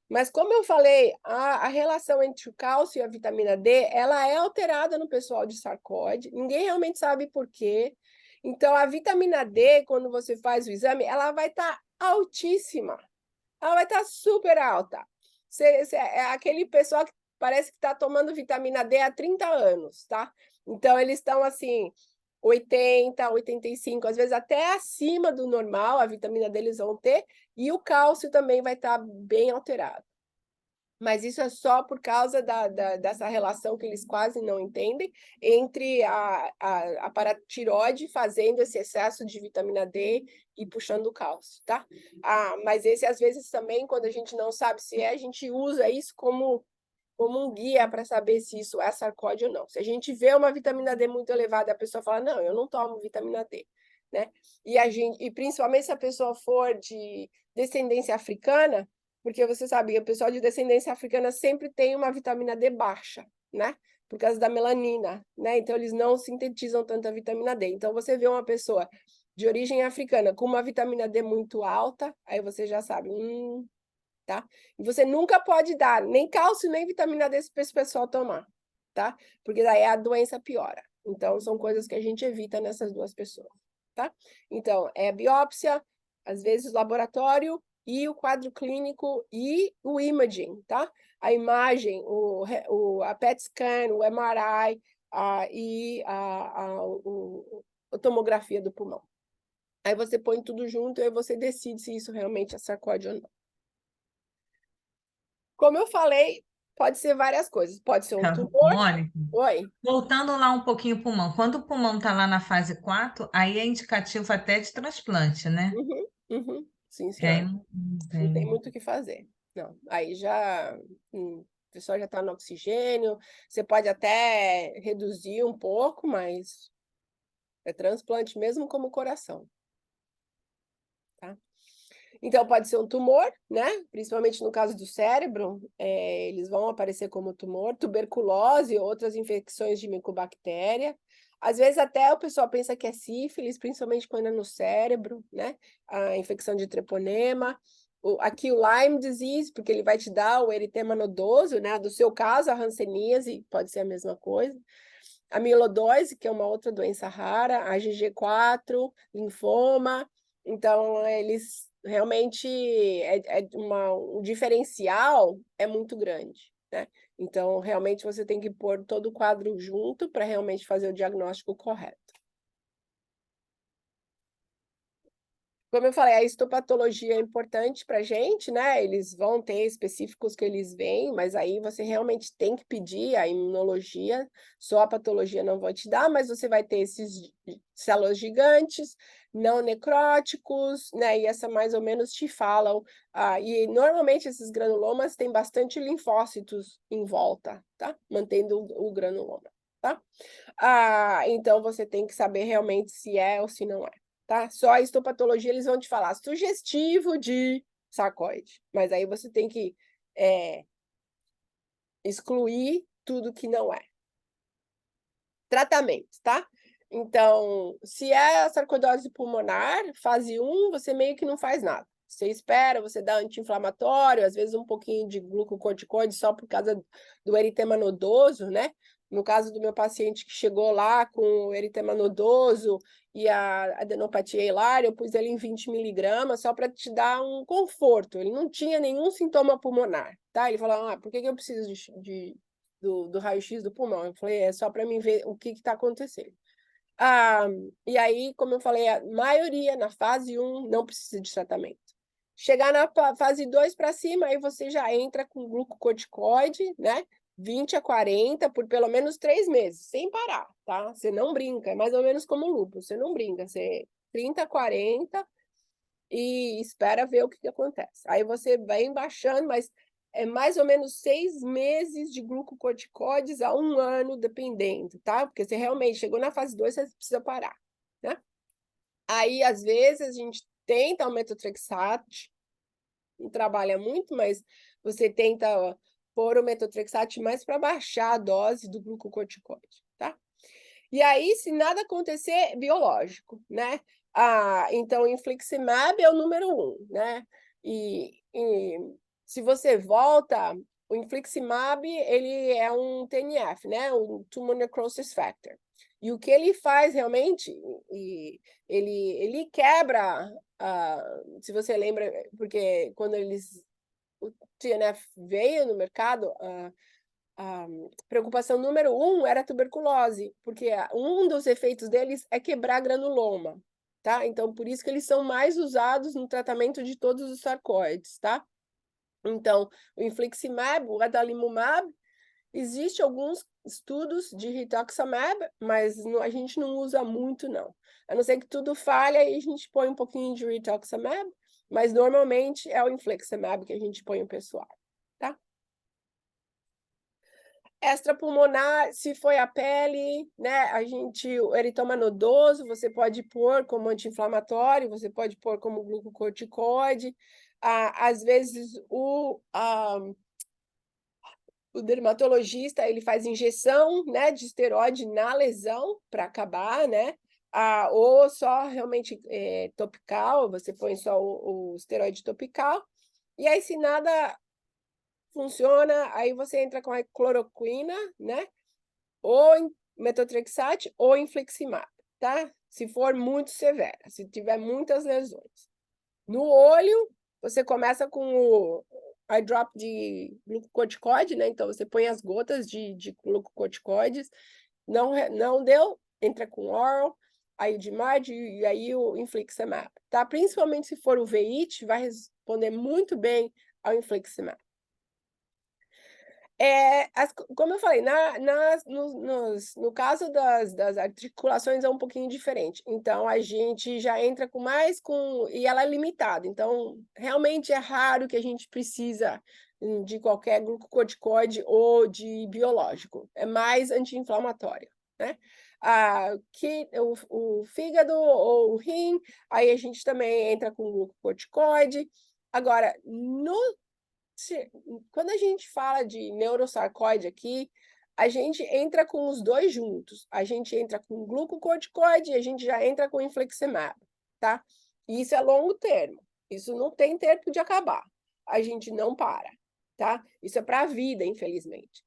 Mas, como eu falei, a relação entre o cálcio e a vitamina D, ela é alterada no pessoal de sarcóide, ninguém realmente sabe por quê. Então, a vitamina D, quando você faz o exame, ela vai estar altíssima, ela vai estar super alta. É aquele pessoal que parece que está tomando vitamina D há 30 anos, tá? Então, eles estão assim, 80, 85, às vezes até acima do normal, a vitamina D eles vão ter, e o cálcio também vai estar bem alterado. Mas isso é só por causa dessa relação que eles quase não entendem entre a paratiroide fazendo esse excesso de vitamina D e puxando o cálcio, tá? Mas esse, às vezes, também, quando a gente não sabe se a gente usa isso como como um guia para saber se isso é sarcóide ou não. Se a gente vê uma vitamina D muito elevada, a pessoa fala, não, eu não tomo vitamina D, né? E principalmente se a pessoa for de descendência africana, porque você sabe que o pessoal de descendência africana sempre tem uma vitamina D baixa, né? Por causa da melanina, né? Então eles não sintetizam tanta vitamina D. Então você vê uma pessoa de origem africana com uma vitamina D muito alta, aí você já sabe, tá? E você nunca pode dar nem cálcio, nem vitamina D para esse pessoal tomar, tá? Porque daí a doença piora. Então, são coisas que a gente evita nessas duas pessoas, tá? Então, é biópsia, às vezes laboratório, e o quadro clínico e o imaging, tá? A imagem, a PET scan, o MRI e a tomografia do pulmão. Aí você põe tudo junto e aí você decide se isso realmente é sarcóide ou não. Como eu falei, pode ser várias coisas. Pode ser um tumor. Mônica, Oi. voltando lá um pouquinho o pulmão. Quando o pulmão está lá na fase 4, aí é indicativo até de transplante, né? Sim, Que aí senhora. não Não tem tem. muito o que fazer. Não. Aí já o pessoal já está no oxigênio. Você pode até reduzir um pouco, mas é transplante mesmo como coração. Tá? Então, pode ser um tumor, né? Principalmente no caso do cérebro, eles vão aparecer como tumor, tuberculose, outras infecções de micobactéria. Às vezes até o pessoal pensa que é sífilis, principalmente quando é no cérebro, né? A infecção de treponema. Aqui o Lyme disease, porque ele vai te dar o eritema nodoso, né? Do seu caso, a hanseníase, pode ser a mesma coisa. A mielodose, que é uma outra doença rara, a IgG4, linfoma. Então, eles realmente o diferencial é muito grande, né? Então, realmente você tem que pôr todo o quadro junto para realmente fazer o diagnóstico correto. Como eu falei, a histopatologia é importante para a gente, né? Eles vão ter específicos que eles veem, mas aí você realmente tem que pedir a imunologia, só a patologia não vai te dar, mas você vai ter esses células gigantes, não necróticos, né? E essa mais ou menos te falam. E normalmente esses granulomas têm bastante linfócitos em volta, tá? Mantendo o granuloma, tá? Então você tem que saber realmente se é ou se não é. Tá? Só a histopatologia eles vão te falar sugestivo de sarcóide, mas aí você tem que excluir tudo que não é. Tratamento, tá? Então, se é a sarcoidose pulmonar, fase 1, você meio que não faz nada. Você espera, você dá anti-inflamatório, às vezes um pouquinho de glucocorticoide só por causa do eritema nodoso, né? No caso do meu paciente que chegou lá com o eritema nodoso e a adenopatia hilária, eu pus ele em 20 miligramas só para te dar um conforto. Ele não tinha nenhum sintoma pulmonar, tá? Ele falou, por que eu preciso do raio-x do pulmão? Eu falei, é só para mim ver o que está acontecendo. E aí, como eu falei, a maioria na fase 1 não precisa de tratamento. Chegar na fase 2 para cima, aí você já entra com glucocorticoide, né? 20 a 40 por pelo menos 3 meses, sem parar, tá? Você não brinca, é mais ou menos como lúpus, você não brinca, você 30 a 40 e espera ver o que acontece. Aí você vai baixando, mas é mais ou menos 6 meses de glucocorticoides a 1 ano, dependendo, tá? Porque você realmente chegou na fase 2, você precisa parar, né? Aí, às vezes, a gente tenta o metotrexate, não trabalha muito, mas você tenta pôr o metotrexate mais para baixar a dose do glucocorticoide, tá? E aí, se nada acontecer, biológico, né? Então, o infliximab é o número 1, né? E se você volta, o infliximab, ele é um TNF, né? Um Tumor Necrosis Factor. E o que ele faz realmente, ele quebra, se você lembra, porque quando o TNF veio no mercado, a preocupação número 1 era a tuberculose, porque um dos efeitos deles é quebrar granuloma, tá? Então, por isso que eles são mais usados no tratamento de todos os sarcóides, tá? Então, o infliximab, o adalimumab, existe alguns estudos de rituximab, mas a gente não usa muito, não. A não ser que tudo falha e a gente põe um pouquinho de rituximab, mas normalmente é o infliximab que a gente põe o pessoal, tá? Extrapulmonar, se foi a pele, né? O eritema nodoso, você pode pôr como anti-inflamatório, você pode pôr como glucocorticoide. Às vezes, o dermatologista ele faz injeção, né, de esteroide na lesão para acabar, né? Ou só realmente topical, você põe só o esteroide topical. E aí, se nada funciona, aí você entra com a cloroquina, né? Ou metotrexate ou infliximab, tá? Se for muito severa, se tiver muitas lesões. No olho, você começa com o eye drop de glucocorticoide, né? Então, você põe as gotas de glucocorticoides, não deu, entra com oral, aí o DMARD e aí o infliximab, tá? Principalmente se for o VIT, vai responder muito bem ao infliximab. Como eu falei, no caso das articulações é um pouquinho diferente. Então, a gente já entra e ela é limitada. Então, realmente é raro que a gente precisa de qualquer glucocorticoide ou de biológico. É mais anti-inflamatório, né? O fígado ou o rim, aí a gente também entra com glucocorticoide. Agora, quando a gente fala de neurosarcoide aqui, a gente entra com os dois juntos. A gente entra com glucocorticoide e a gente já entra com infliximab, tá? E isso é longo termo. Isso não tem tempo de acabar. A gente não para, tá? Isso é para a vida, infelizmente.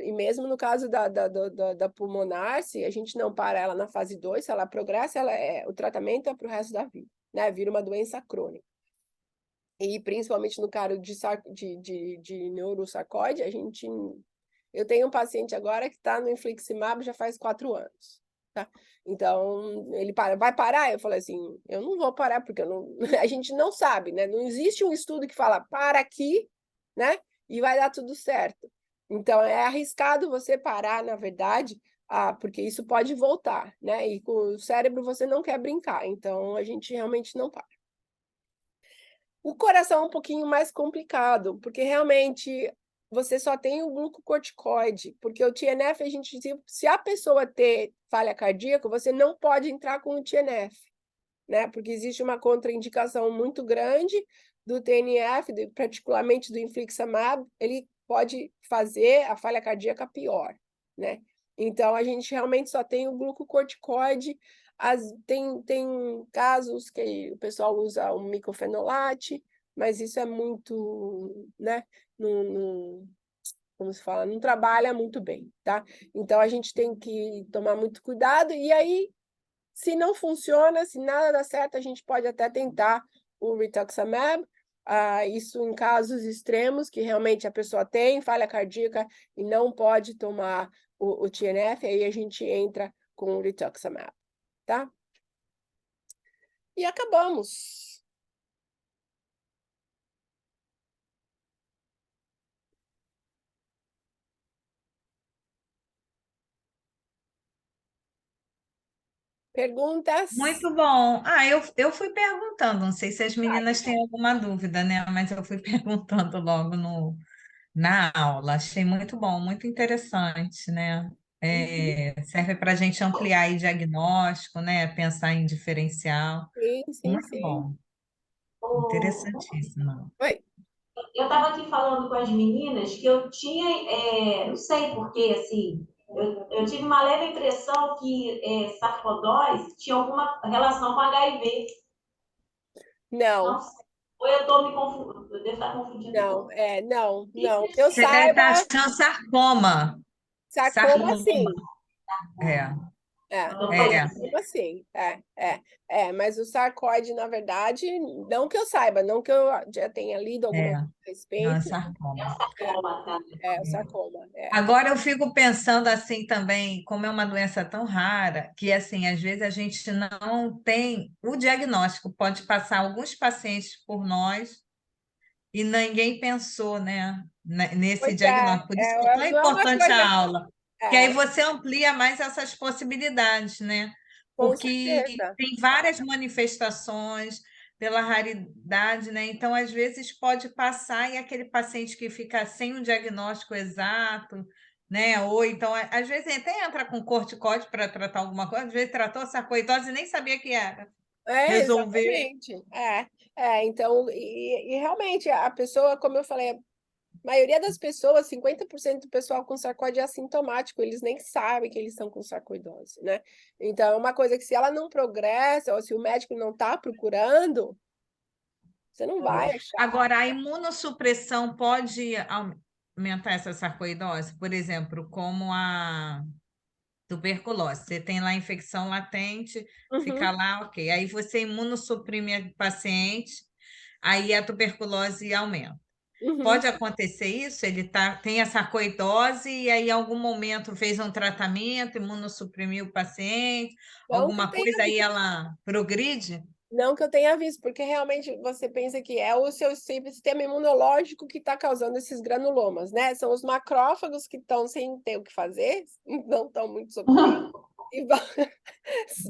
E mesmo no caso da pulmonar, se a gente não para ela na fase 2, se ela progressa, o tratamento é para o resto da vida, né? Vira uma doença crônica. E principalmente no caso de neurosarcoide, eu tenho um paciente agora que está no infliximab já faz 4 anos, tá? Então, ele vai parar? Eu falei assim, eu não vou parar, porque a gente não sabe, né? Não existe um estudo que fala, para aqui, né? E vai dar tudo certo. Então, é arriscado você parar, na verdade, porque isso pode voltar, né? E com o cérebro você não quer brincar, então a gente realmente não para. O coração é um pouquinho mais complicado, porque realmente você só tem o glucocorticoide, porque o TNF, se a pessoa ter falha cardíaca, você não pode entrar com o TNF, né? Porque existe uma contraindicação muito grande do TNF, particularmente do infliximab, ele pode fazer a falha cardíaca pior, né? Então, a gente realmente só tem o glucocorticoide. Tem casos que o pessoal usa o micofenolate, mas isso é muito, né? Como se fala, não trabalha muito bem, tá? Então, a gente tem que tomar muito cuidado. E aí, se não funciona, se nada dá certo, a gente pode até tentar o rituximab, isso em casos extremos, que realmente a pessoa tem falha cardíaca e não pode tomar o TNF, aí a gente entra com o rituximab, tá? E acabamos. Perguntas? Muito bom. Eu fui perguntando, não sei se as meninas têm alguma dúvida, né? Mas eu fui perguntando logo na aula. Achei muito bom, muito interessante, né? Serve para a gente ampliar aí diagnóstico, né? Pensar em diferencial. Sim, sim, Muito sim. bom, interessantíssimo. Oi. Eu estava aqui falando com as meninas que eu tinha, não sei porquê, assim, eu tive uma leve impressão que sarcodose tinha alguma relação com HIV. Não. Não sei. Ou eu estou me confundindo, eu devo estar confundindo Não, tudo. não. Que eu Você deve estar saiba, achando sarcoma. sarcoma Sarcoma, sim. é, é, Sarcoma sim. Mas o sarcoide, na verdade, não que eu saiba, não que eu já tenha lido alguma é. coisa a Não, é respeito, sarcoma. o sarcoma. Agora eu fico pensando assim também, como é uma doença tão rara, que assim, às vezes a gente não tem o diagnóstico, pode passar alguns pacientes por nós e ninguém pensou, né, nesse Pois diagnóstico. Por isso que é tão não é uma importante coisa. a aula, que aí É, você amplia mais essas possibilidades, né? com Porque certeza. tem várias manifestações pela raridade, né? Então, às vezes, pode passar e aquele paciente que fica sem o diagnóstico exato, né? Ou então, às vezes, até entra com corticóide para tratar alguma coisa, às vezes tratou sarcoidose e nem sabia que era. Resolveu. Exatamente. Então, e realmente a pessoa, como eu falei, a maioria das pessoas, 50% do pessoal com sarcóide é assintomático, eles nem sabem que eles estão com sarcoidose, né? Então, é uma coisa que se ela não progressa, ou se o médico não está procurando, você não vai achar. Agora, a imunossupressão pode aumentar essa sarcoidose? Por exemplo, como a tuberculose. Você tem lá infecção latente, fica Uhum, lá, ok. Aí você imunossuprime o paciente, aí a tuberculose aumenta. uhum. Pode acontecer isso? Ele tem a sarcoidose e aí, em algum momento, fez um tratamento, imunossuprimiu o paciente, Não que eu alguma tenha coisa, aí visto. ela progride? Não que eu tenha visto, porque realmente você pensa que é o seu sistema imunológico que está causando esses granulomas, né? São os macrófagos que estão sem ter o que fazer, não estão muito ocupados, e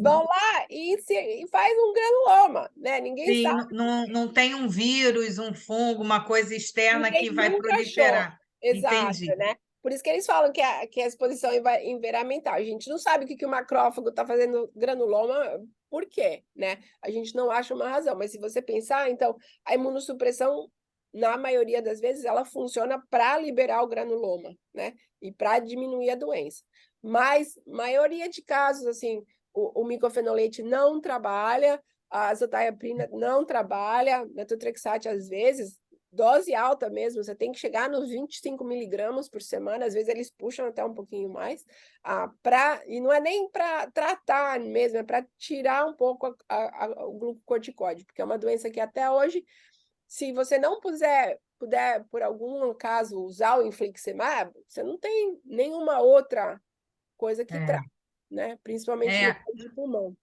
vão lá e faz um granuloma, né? Ninguém Sim, sabe, não tem um vírus, um fungo, uma coisa externa que ninguém vai nunca achou. proliferar. Exato, Entendi. né? Por isso que eles falam que a exposição environmental. A gente não sabe o que o macrófago está fazendo granuloma, por quê, né? A gente não acha uma razão, mas se você pensar, então, a imunossupressão, na maioria das vezes, ela funciona para liberar o granuloma, né? E para diminuir a doença. Mas, maioria de casos, assim, o micofenolate não trabalha, a azotiaprina não trabalha, metotrexate, às vezes, dose alta mesmo, você tem que chegar nos 25 miligramas por semana, às vezes eles puxam até um pouquinho mais, e não é nem para tratar mesmo, é para tirar um pouco o glucocorticoide, porque é uma doença que até hoje, se você não puder, por algum caso, usar o infliximab, você não tem nenhuma outra coisa que É, trata, né? Principalmente no é, caso de pulmão.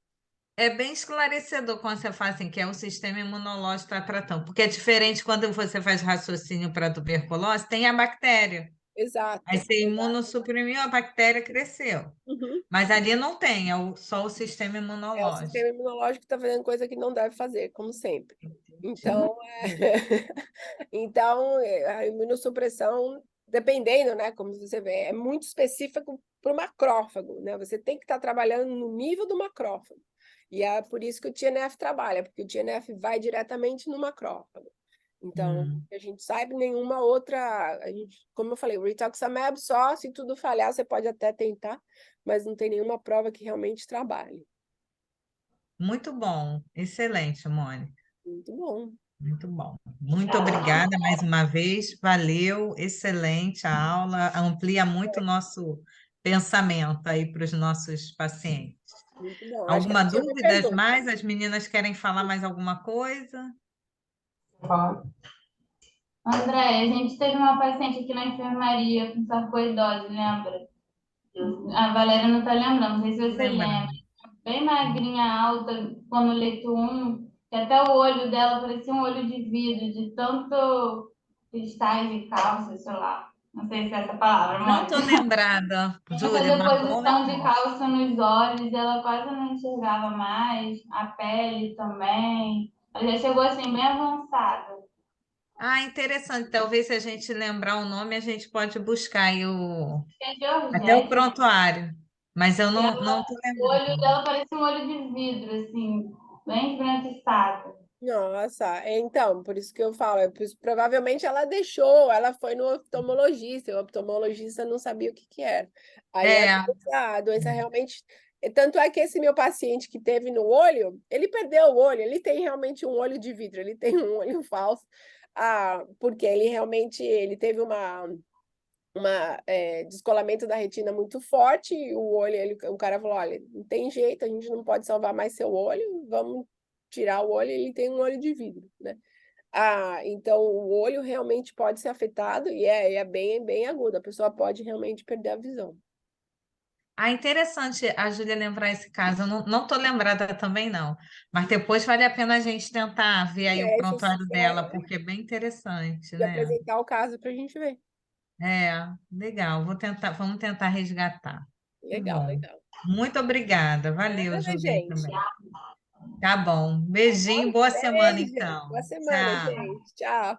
é bem esclarecedor quando você fala assim, que é o sistema imunológico está tratando, porque é diferente quando você faz raciocínio para tuberculose, tem a bactéria. Aí Exato. você imunossuprimiu, a bactéria cresceu. Uhum. Mas ali não tem, só o sistema É o imunológico. sistema imunológico que está fazendo coisa que não deve fazer, como sempre. Entendi. Então, então a imunossupressão, dependendo, né, como você vê, é muito específico para o macrófago, né? Você tem que estar trabalhando no nível do macrófago. E é por isso que o TNF trabalha, porque o TNF vai diretamente no macrófago. Então, Hum. a gente sabe nenhuma outra, como eu falei, o rituximab só, se tudo falhar, você pode até tentar, mas não tem nenhuma prova que realmente trabalhe. Muito bom, excelente, Mônica. Muito bom. Muito bom. Muito obrigada mais uma vez. Valeu, excelente a aula. Amplia muito o nosso pensamento aí para os nossos pacientes. Muito bom. Acho que Alguma ela tinha uma dúvida pergunta. mais? As meninas querem falar mais alguma coisa? André, a gente teve uma paciente aqui na enfermaria com sarcoidose, lembra? A Valéria não tá lembrando, não sei se você lembra. Lembrando. Bem magrinha, alta, ficou no leito 1, que até o olho dela parecia um olho de vidro, de tanto cristais de cálcio, sei lá. Não sei se é essa palavra, Não Mônica. estou lembrada, Essa Júlia, mas bom deposição de lembrar. cálcio nos olhos, ela quase não enxergava mais, a pele também. Ela já chegou assim, bem avançada. Ah, interessante. Talvez se a gente lembrar o nome, a gente pode buscar aí É de até o urgência. prontuário. Mas eu E não estou o olho lembrando. dela parecia um olho de vidro, assim, bem esbranquiçado. Nossa, então, por isso que eu falo, provavelmente ela deixou, ela foi no oftalmologista, e o oftalmologista não sabia o que que era. Aí É, a doença realmente. Tanto é que esse meu paciente que teve no olho, ele perdeu o olho, ele tem realmente um olho de vidro, ele tem um olho falso, porque ele realmente ele teve descolamento da retina muito forte, e o olho, o cara falou, olha, não tem jeito, a gente não pode salvar mais seu olho, vamos tirar o olho, ele tem um olho de vidro, né? Então o olho realmente pode ser afetado e é bem, bem agudo, a pessoa pode realmente perder a visão. interessante a Júlia lembrar esse caso. Eu não estou lembrada também, não. Mas depois vale a pena a gente tentar ver aí o Se prontuário quiser, dela, porque é bem interessante, e né? apresentar o caso para a gente ver. É, legal. Vamos tentar resgatar. Que Legal, bom. legal. Muito obrigada. Valeu, Nada, Júlia, gente. também. Tá bom. Beijinho, boa semana, Beijo. então. Boa semana, Tchau. gente. Tchau.